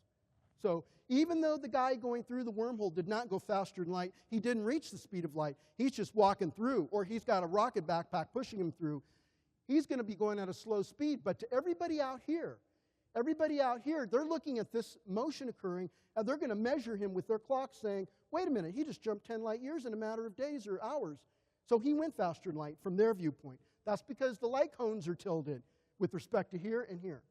Speaker 2: So even though the guy going through the wormhole did not go faster than light, he didn't reach the speed of light. He's just walking through, or he's got a rocket backpack pushing him through. He's going to be going at a slow speed. But to everybody out here, they're looking at this motion occurring, and they're going to measure him with their clock saying, wait a minute, he just jumped 10 light years in a matter of days or hours. So he went faster than light from their viewpoint. That's because the light cones are tilted with respect to here and here.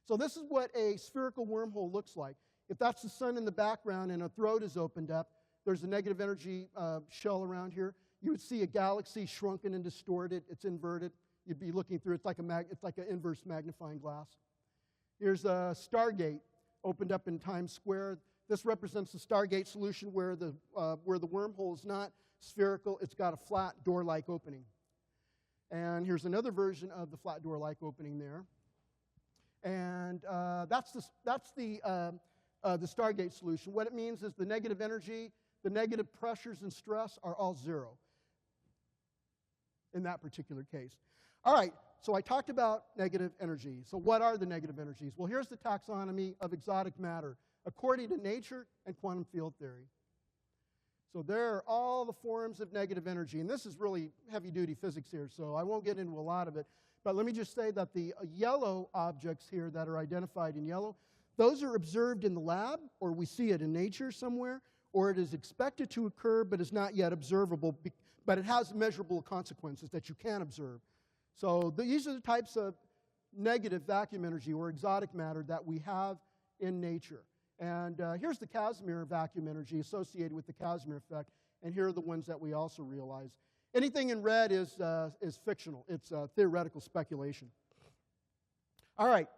Speaker 2: So this is what a spherical wormhole looks like. If that's the sun in the background and a throat is opened up, there's a negative energy shell around here. You would see a galaxy shrunken and distorted. It's inverted. You'd be looking through. It's like an inverse magnifying glass. Here's a Stargate opened up in Times Square. This represents the Stargate solution where the wormhole is not spherical. It's got a flat door-like opening. And here's another version of the flat door-like opening there. And that's the Stargate solution. What it means is the negative energy, the negative pressures and stress are all zero in that particular case. All right, so I talked about negative energy. So what are the negative energies? Well, here's the taxonomy of exotic matter according to nature and quantum field theory. So there are all the forms of negative energy, and this is really heavy-duty physics here, so I won't get into a lot of it. But let me just say that the yellow objects here that are identified in yellow, those are observed in the lab, or we see it in nature somewhere, or it is expected to occur but is not yet observable, but it has measurable consequences that you can observe. So these are the types of negative vacuum energy or exotic matter that we have in nature. And here's the Casimir vacuum energy associated with the Casimir effect, and here are the ones that we also realize. Anything in red is fictional. It's theoretical speculation. All right.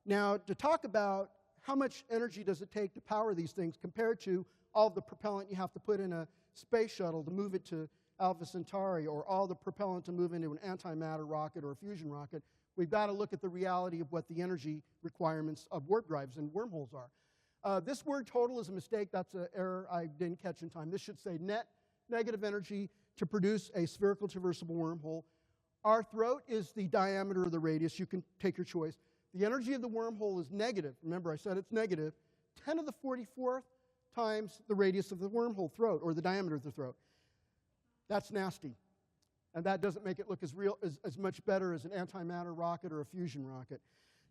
Speaker 2: Now, to talk about how much energy does it take to power these things compared to all the propellant you have to put in a space shuttle to move it to Alpha Centauri, or all the propellant to move into an antimatter rocket or a fusion rocket, we've got to look at the reality of what the energy requirements of warp drives and wormholes are. This word total is a mistake. That's an error I didn't catch in time. This should say net negative energy to produce a spherical traversable wormhole. Our throat is the diameter of the radius. You can take your choice. The energy of the wormhole is negative. Remember, I said it's negative. 10 to the 44th times the radius of the wormhole throat, or the diameter of the throat. That's nasty. And that doesn't make it look as much better as an antimatter rocket or a fusion rocket.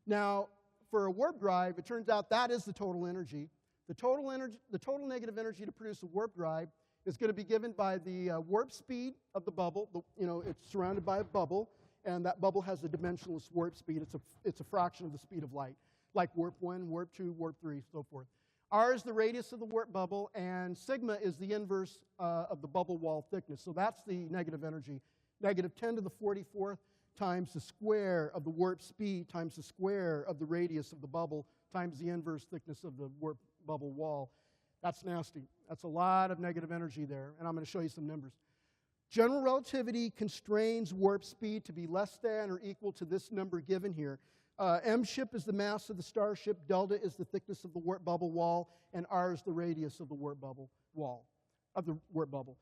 Speaker 2: Now, for a warp drive, it turns out that is the total energy. The total negative energy to produce a warp drive is going to be given by the warp speed of the bubble. It's surrounded by a bubble, and that bubble has a dimensionless warp speed. It's a fraction of the speed of light, like warp 1, warp 2, warp 3, so forth. R is the radius of the warp bubble, and sigma is the inverse of the bubble wall thickness. So that's the negative energy. Negative 10 to the 44th times the square of the warp speed times the square of the radius of the bubble times the inverse thickness of the warp bubble wall. That's nasty. That's a lot of negative energy there, and I'm going to show you some numbers. General relativity constrains warp speed to be less than or equal to this number given here. M ship is the mass of the starship, delta is the thickness of the warp bubble wall, and R is the radius of the warp bubble wall, of the warp bubble.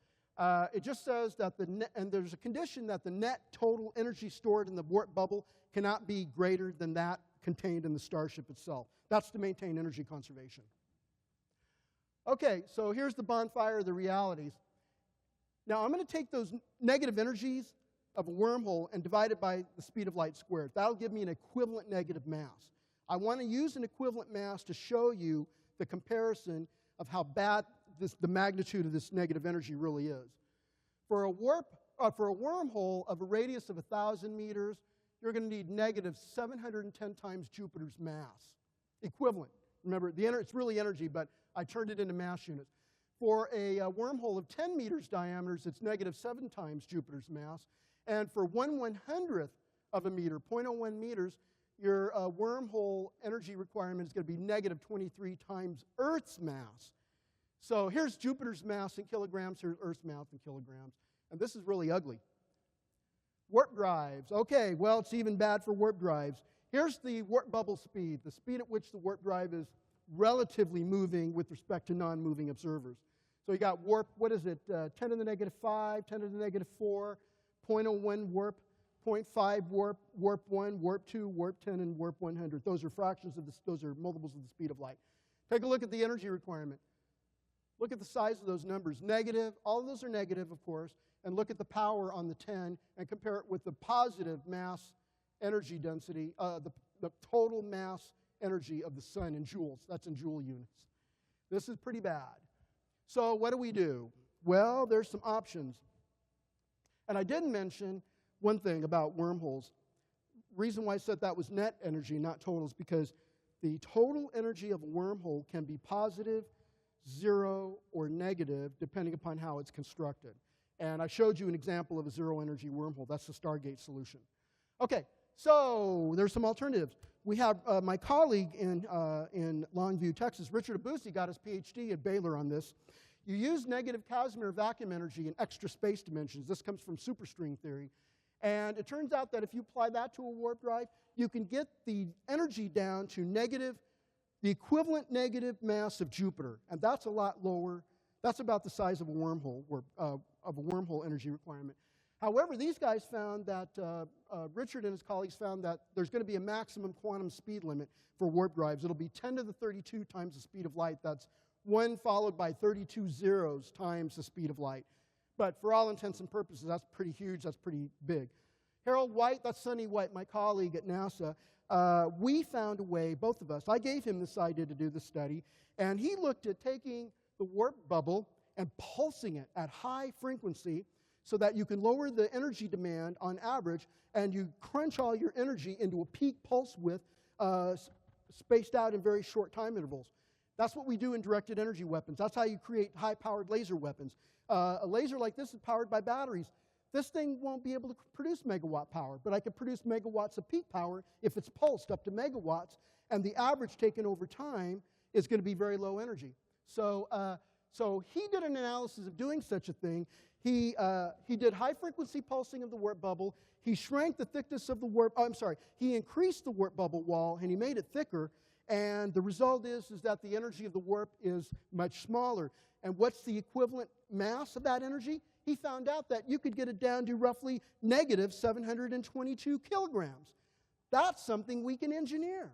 Speaker 2: It just says that and there's a condition that the net total energy stored in the warp bubble cannot be greater than that contained in the starship itself. That's to maintain energy conservation. Okay, so here's the Bonfire of the Realities. Now I'm going to take those negative energies of a wormhole and divide it by the speed of light squared. That'll give me an equivalent negative mass. I want to use an equivalent mass to show you the comparison of how bad the magnitude of this negative energy really is. For a wormhole of a radius of 1,000 meters, you're going to need negative 710 times Jupiter's mass. Equivalent. Remember, it's really energy, but I turned it into mass units. For a wormhole of 10 meters diameters, it's negative 7 times Jupiter's mass. And for 1/100th of a meter, 0.01 meters, your wormhole energy requirement is going to be negative 23 times Earth's mass. So here's Jupiter's mass in kilograms, here's Earth's mass in kilograms. And this is really ugly. Warp drives. Okay, well, it's even bad for warp drives. Here's the warp bubble speed, the speed at which the warp drive is relatively moving with respect to non-moving observers. So you got warp, what is it, 10 to the negative 5, 10 to the negative 4, 0.01 warp, 0.5 warp, warp 1, warp 2, warp 10, and warp 100. Those are fractions of those are multiples of the speed of light. Take a look at the energy requirement. Look at the size of those numbers. Negative, all of those are negative, of course, and look at the power on the 10 and compare it with the positive mass energy density, the total mass energy of the sun in joules. That's in joule units. This is pretty bad. So what do? Well, there's some options. And I didn't mention one thing about wormholes. reason why I said that was net energy, not total, is because the total energy of a wormhole can be positive, 0, or negative, depending upon how it's constructed. And I showed you an example of a zero-energy wormhole. That's the Stargate solution. Okay, so there's some alternatives. We have my colleague in Longview, Texas, Richard Abusi, got his PhD at Baylor on this. You use negative Casimir vacuum energy in extra space dimensions. This comes from superstring theory. And it turns out that if you apply that to a warp drive, you can get the energy down to negative, the equivalent negative mass of Jupiter. And that's a lot lower. That's about the size of a wormhole, of a wormhole energy requirement. However, these guys found that, Richard and his colleagues found that there's going to be a maximum quantum speed limit for warp drives. It'll be 10 to the 32 times the speed of light. That's 1 followed by 32 zeros times the speed of light. But for all intents and purposes, that's pretty huge, that's pretty big. Harold White, that's Sonny White, my colleague at NASA, we found a way, both of us, I gave him this idea to do the study, and he looked at taking the warp bubble and pulsing it at high frequency so that you can lower the energy demand on average, and you crunch all your energy into a peak pulse width spaced out in very short time intervals. That's what we do in directed energy weapons. That's how you create high-powered laser weapons. A laser like this is powered by batteries. This thing won't be able to produce megawatt power, but I could produce megawatts of peak power if it's pulsed up to megawatts, and the average taken over time is going to be very low energy. So he did an analysis of doing such a thing. He did high-frequency pulsing of the warp bubble. He shrank the thickness of the warp, he increased the warp bubble wall, and he made it thicker, and the result is that the energy of the warp is much smaller. And what's the equivalent mass of that energy? He found out that you could get it down to roughly negative 722 kilograms. That's something we can engineer.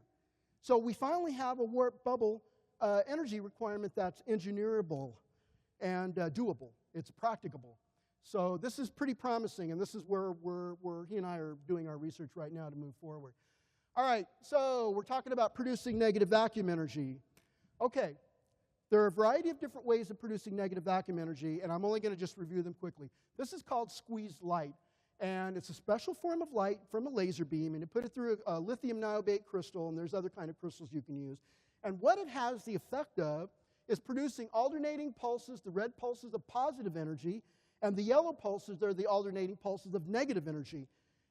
Speaker 2: So we finally have a warp bubble energy requirement that's engineerable and doable. It's practicable. So this is pretty promising, and this is where he and I are doing our research right now to move forward. All right, so we're talking about producing negative vacuum energy. Okay, there are a variety of different ways of producing negative vacuum energy, and I'm only going to just review them quickly. This is called squeezed light, and it's a special form of light from a laser beam, and you put it through a lithium niobate crystal, and there's other kind of crystals you can use. And what it has the effect of is producing alternating pulses. The red pulses of positive energy, and the yellow pulses are the alternating pulses of negative energy.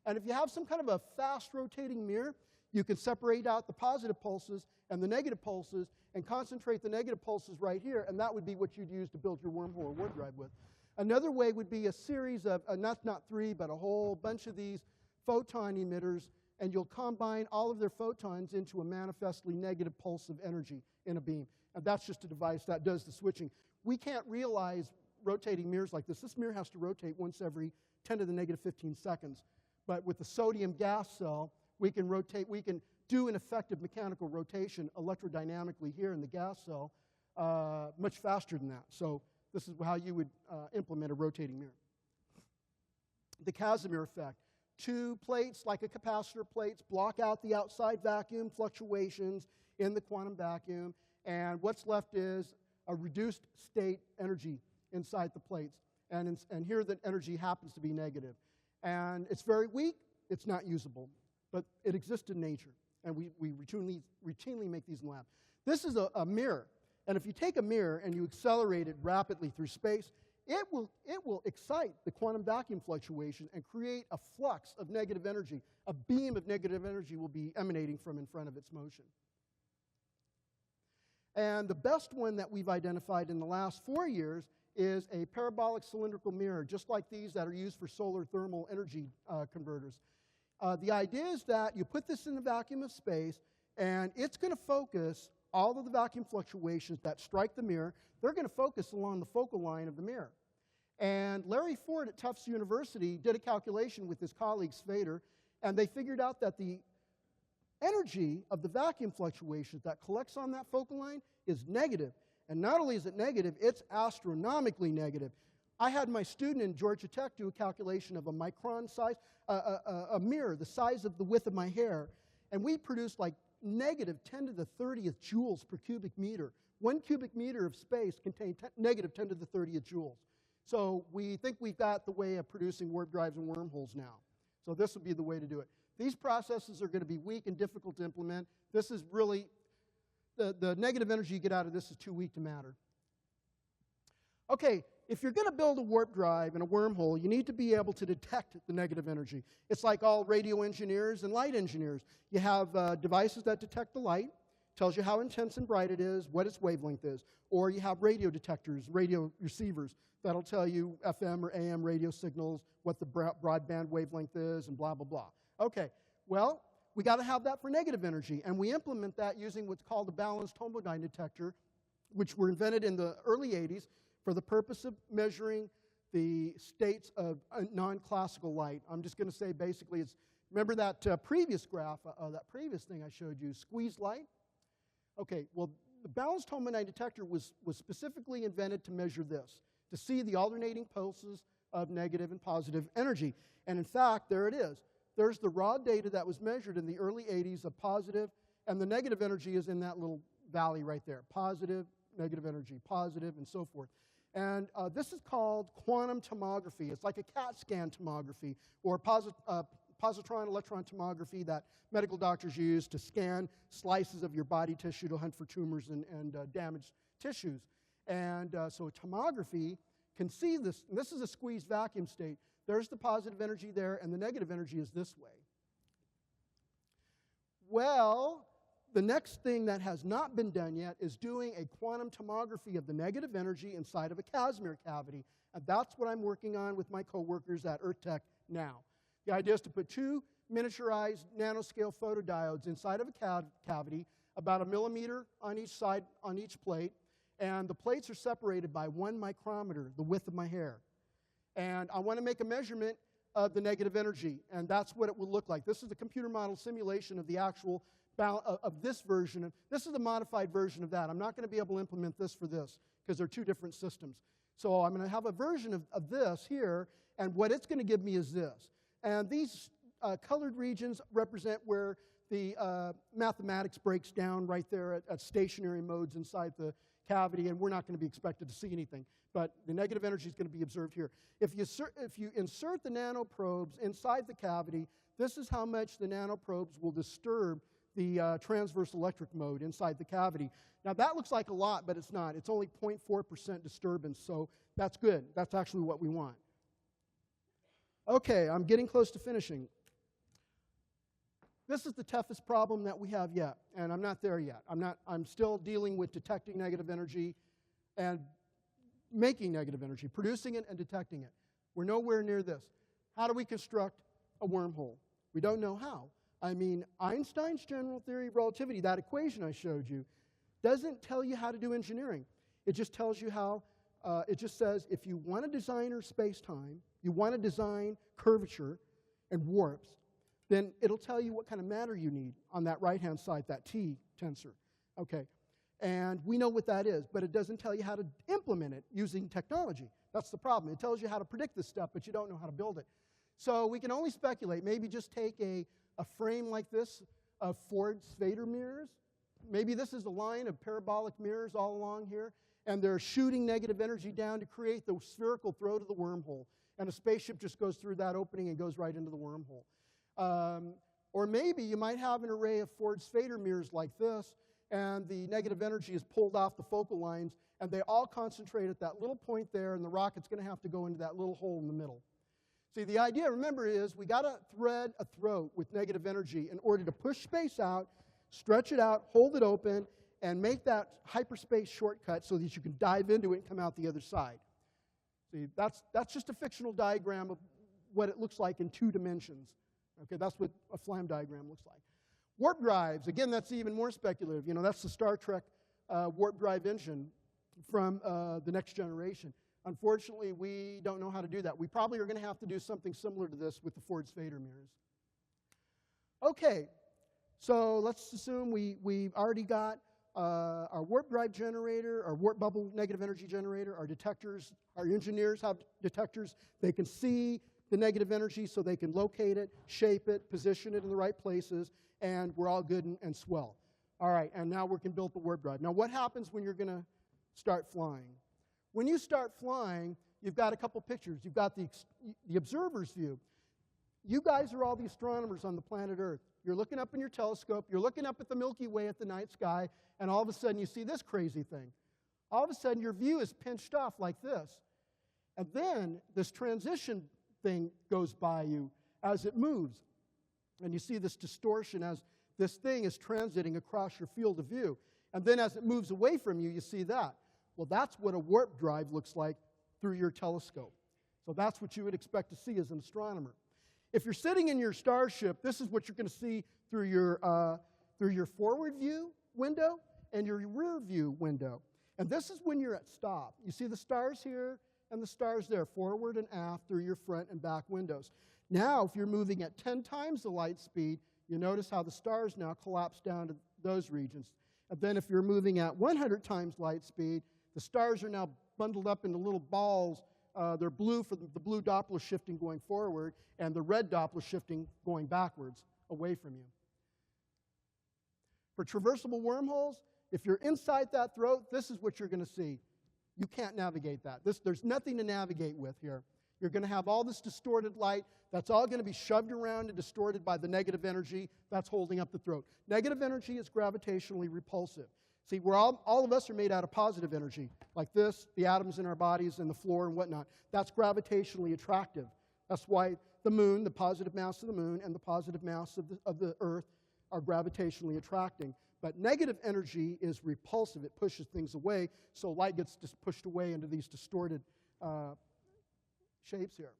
Speaker 2: And if you have some kind of a fast rotating mirror, you can separate out the positive pulses and the negative pulses and concentrate the negative pulses right here, and that would be what you'd use to build your wormhole or warp drive with. Another way would be a series of, not three, but a whole bunch of these photon emitters, and you'll combine all of their photons into a manifestly negative pulse of energy in a beam. And that's just a device that does the switching. We can't realize rotating mirrors like this. This mirror has to rotate once every 10 to the negative 15 seconds. But with the sodium gas cell, we can do an effective mechanical rotation electrodynamically here in the gas cell much faster than that. So this is how you would implement a rotating mirror. The Casimir effect. Two plates, like a capacitor plates, block out the outside vacuum fluctuations in the quantum vacuum, and what's left is a reduced state energy inside the plates. And here the energy happens to be negative. And it's very weak, it's not usable, but it exists in nature, and we routinely make these in lab. This is a mirror, and if you take a mirror and you accelerate it rapidly through space, it will excite the quantum vacuum fluctuation and create a flux of negative energy. A beam of negative energy will be emanating from in front of its motion. And the best one that we've identified in the last 4 years is a parabolic cylindrical mirror, just like these that are used for solar thermal energy converters. The idea is that you put this in the vacuum of space, and it's going to focus all of the vacuum fluctuations that strike the mirror. They're going to focus along the focal line of the mirror. And Larry Ford at Tufts University did a calculation with his colleague Svader, and they figured out that the energy of the vacuum fluctuations that collects on that focal line is negative. And not only is it negative, it's astronomically negative. I had my student in Georgia Tech do a calculation of a micron size, a mirror the size of the width of my hair, and we produced like negative 10 to the 30th joules per cubic meter. 1 cubic meter of space contained negative 10 to the 30th joules. So we think we've got the way of producing warp drives and wormholes now. So this would be the way to do it. These processes are going to be weak and difficult to implement. This is really, the negative energy you get out of this is too weak to matter. Okay, if you're going to build a warp drive and a wormhole, you need to be able to detect the negative energy. It's like all radio engineers and light engineers. You have devices that detect the light, tells you how intense and bright it is, what its wavelength is. Or you have radio detectors, radio receivers, that'll tell you FM or AM radio signals, what the broadband wavelength is, and blah, blah, blah. Okay, well, we got to have that for negative energy, and we implement that using what's called a balanced homodyne detector, which were invented in the early 80s for the purpose of measuring the states of non-classical light. I'm just going to say basically it's, remember that previous graph, that previous thing I showed you, squeeze light? Okay, well, the balanced homodyne detector was specifically invented to measure this, to see the alternating pulses of negative and positive energy. And in fact, there it is. There's the raw data that was measured in the early 80s of positive, and the negative energy is in that little valley right there. Positive, negative energy, positive, and so forth. And this is called quantum tomography. It's like a CAT scan tomography, or positron electron tomography that medical doctors use to scan slices of your body tissue to hunt for tumors and damaged tissues. And so tomography can see this. And this is a squeezed vacuum state. There's the positive energy there, and the negative energy is this way. Well, the next thing that has not been done yet is doing a quantum tomography of the negative energy inside of a Casimir cavity. And that's what I'm working on with my coworkers at EarthTech now. The idea is to put two miniaturized nanoscale photodiodes inside of a cavity, about 1 millimeter on each side, on each plate, and the plates are separated by 1 micrometer, the width of my hair. And I want to make a measurement of the negative energy, and that's what it will look like. This is the computer model simulation of the actual of this version. This is the modified version of that. I'm not going to be able to implement this for this because they're two different systems. So I'm going to have a version of this here, and what it's going to give me is this. And these colored regions represent where the mathematics breaks down right there at stationary modes inside the cavity, and we're not going to be expected to see anything. But the negative energy is going to be observed here. If you insert the nanoprobes inside the cavity, this is how much the nanoprobes will disturb the transverse electric mode inside the cavity. Now that looks like a lot, but it's not. It's only 0.4% disturbance, so that's good. That's actually what we want. Okay, I'm getting close to finishing. This is the toughest problem that we have yet, and I'm not there yet. I'm still dealing with detecting negative energy and making negative energy, producing it and detecting it. We're nowhere near this. How do we construct a wormhole? We don't know how. I mean, Einstein's general theory of relativity, that equation I showed you, doesn't tell you how to do engineering. It just tells you how, it just says if you want to design space-time, you want to design curvature and warps, then it'll tell you what kind of matter you need on that right-hand side, that T tensor. Okay, and we know what that is, but it doesn't tell you how to implement it using technology. That's the problem. It tells you how to predict this stuff, but you don't know how to build it. So we can only speculate. Maybe just take a frame like this of Ford Spader mirrors. Maybe this is a line of parabolic mirrors all along here, and they're shooting negative energy down to create the spherical throat of the wormhole. And a spaceship just goes through that opening and goes right into the wormhole. Or maybe you might have an array of Ford Spader mirrors like this, and the negative energy is pulled off the focal lines, and they all concentrate at that little point there, and the rocket's going to have to go into that little hole in the middle. See, the idea, remember, is we got to thread a throat with negative energy in order to push space out, stretch it out, hold it open, and make that hyperspace shortcut so that you can dive into it and come out the other side. See, that's just a fictional diagram of what it looks like in 2 dimensions. Okay, that's what a Flamm diagram looks like. Warp drives, again, that's even more speculative. You know, that's the Star Trek warp drive engine from the Next Generation. Unfortunately, we don't know how to do that. We probably are going to have to do something similar to this with the Ford Spader mirrors. Okay, so let's assume we've already got our warp drive generator, our warp bubble negative energy generator, our detectors, our engineers have detectors. They can see the negative energy so they can locate it, shape it, position it in the right places, and we're all good and swell. All right, and now we can build the warp drive. Now what happens when you're going to start flying? When you start flying, you've got a couple pictures. You've got the observer's view. you guys are all the astronomers on the planet Earth. You're looking up in your telescope, you're looking up at the Milky Way at the night sky, and all of a sudden you see this crazy thing. All of a sudden your view is pinched off like this. And then this transition thing goes by you as it moves. And you see this distortion as this thing is transiting across your field of view. And then as it moves away from you, you see that. Well, that's what a warp drive looks like through your telescope. So that's what you would expect to see as an astronomer. If you're sitting in your starship, this is what you're going to see through your forward view window and your rear view window. And this is when you're at stop. You see the stars here and the stars there, forward and aft through your front and back windows. Now, if you're moving at 10 times the light speed, you notice how the stars now collapse down to those regions. And then if you're moving at 100 times light speed, the stars are now bundled up into little balls. They're blue for the blue Doppler shifting going forward, and the red Doppler shifting going backwards, away from you. For traversable wormholes, if you're inside that throat, this is what you're going to see. You can't navigate that. There's nothing to navigate with here. You're going to have all this distorted light. That's all going to be shoved around and distorted by the negative energy that's holding up the throat. Negative energy is gravitationally repulsive. See, all of us are made out of positive energy, like this, the atoms in our bodies and the floor and whatnot. That's gravitationally attractive. That's why the moon, the positive mass of the moon, and the positive mass of the Earth are gravitationally attracting. But negative energy is repulsive. It pushes things away, so light gets just pushed away into these distorted shapes here.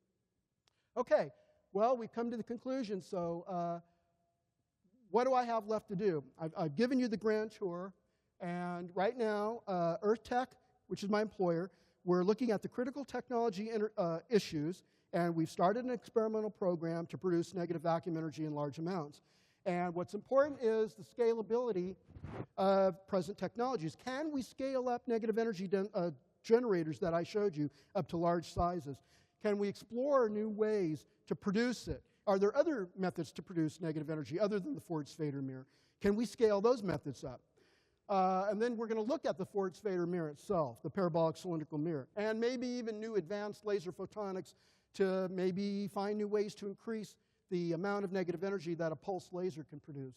Speaker 2: Okay, well, we come to the conclusion. So what do I have left to do? I've given you the grand tour. And right now, Earth Tech, which is my employer, we're looking at the critical technology issues, and we've started an experimental program to produce negative vacuum energy in large amounts. And what's important is the scalability of present technologies. Can we scale up negative energy generators that I showed you up to large sizes? Can we explore new ways to produce it? Are there other methods to produce negative energy other than the Ford-Spader mirror? Can we scale those methods up? And then we're going to look at the Ford-Spader mirror itself, the parabolic cylindrical mirror, and maybe even new advanced laser photonics to maybe find new ways to increase the amount of negative energy that a pulse laser can produce.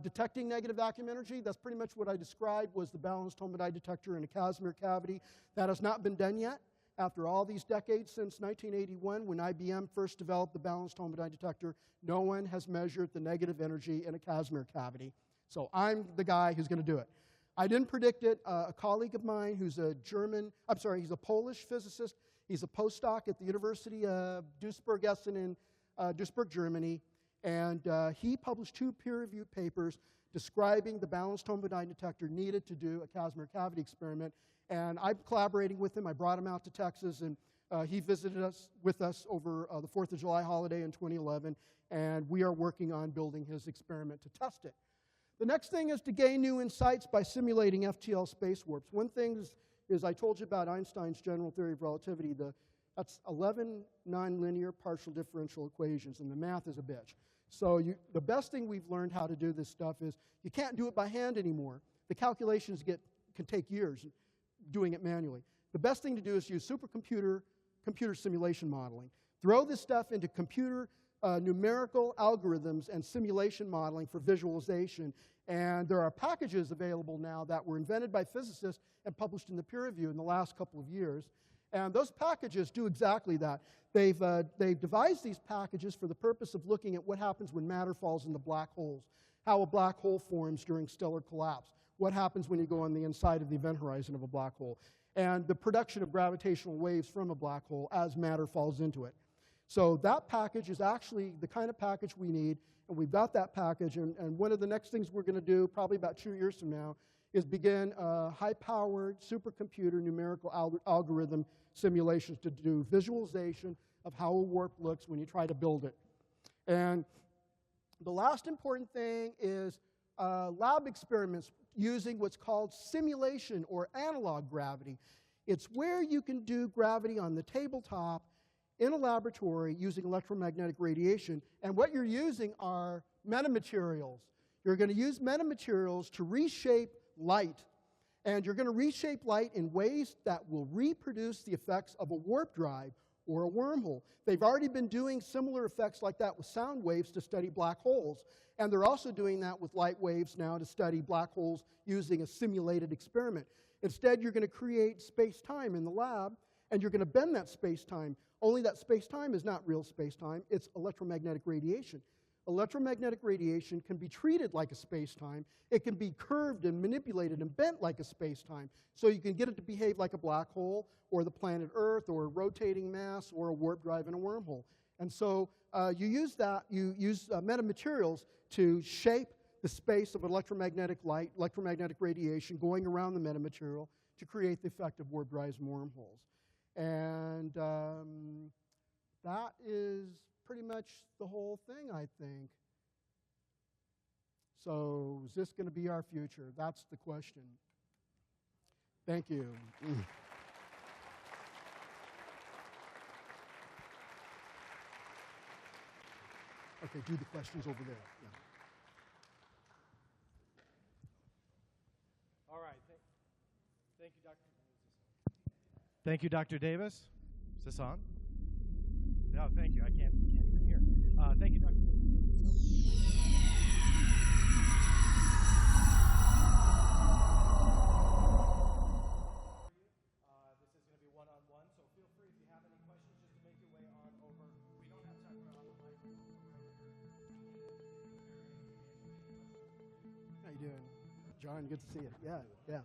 Speaker 2: Detecting negative vacuum energy, that's pretty much what I described, was the balanced home dye detector in a Casimir cavity. That has not been done yet. After all these decades, since 1981, when IBM first developed the balanced home dye detector, no one has measured the negative energy in a Casimir cavity. So I'm the guy who's going to do it. I didn't predict it. A colleague of mine who's he's a Polish physicist. He's a postdoc at the University of Duisburg-Essen in Duisburg, Germany. And he published 2 peer-reviewed papers describing the balanced home dye detector needed to do a Casimir cavity experiment. And I'm collaborating with him. I brought him out to Texas, and he visited with us over the 4th of July holiday in 2011. And we are working on building his experiment to test it. The next thing is to gain new insights by simulating FTL space warps. One thing is I told you about Einstein's general theory of relativity. That's 11 nonlinear partial differential equations, and the math is a bitch. So the best thing we've learned how to do this stuff is you can't do it by hand anymore. The calculations can take years doing it manually. The best thing to do is use computer simulation modeling. Throw this stuff into computer numerical algorithms and simulation modeling for visualization. And there are packages available now that were invented by physicists and published in the peer review in the last couple of years. And those packages do exactly that. They've devised these packages for the purpose of looking at what happens when matter falls into black holes, how a black hole forms during stellar collapse, what happens when you go on the inside of the event horizon of a black hole, and the production of gravitational waves from a black hole as matter falls into it. So that package is actually the kind of package we need, and we've got that package. And one of the next things we're going to do, probably about 2 years from now, is begin high-powered supercomputer numerical algorithm simulations to do visualization of how a warp looks when you try to build it. And the last important thing is lab experiments using what's called simulation or analog gravity. It's where you can do gravity on the tabletop in a laboratory using electromagnetic radiation, and what you're using are metamaterials. You're going to use metamaterials to reshape light, and you're going to reshape light in ways that will reproduce the effects of a warp drive or a wormhole. They've already been doing similar effects like that with sound waves to study black holes. And they're also doing that with light waves now to study black holes using a simulated experiment. Instead, you're going to create space-time in the lab, and you're going to bend that space-time. Only that space-time is not real space-time, it's electromagnetic radiation. Electromagnetic radiation can be treated like a space-time. It can be curved and manipulated and bent like a space-time. So you can get it to behave like a black hole, or the planet Earth, or a rotating mass, or a warp drive in a wormhole. And so you use metamaterials to shape the space of electromagnetic light, electromagnetic radiation going around the metamaterial to create the effect of warp drives and wormholes. And that is pretty much the whole thing, I think. So is this going to be our future? That's the question. Thank you. Okay, do the questions over there. Yeah.
Speaker 1: All right. Thank you, Dr. Thank you, Dr. Davis. Is this on? No, thank you. I can't even hear. Thank you, Dr. This is going to be one-on-one, so feel free if you have any questions just to make your way on over. We don't have time for all the microphones.
Speaker 2: How you doing? John, good to see you. Yeah.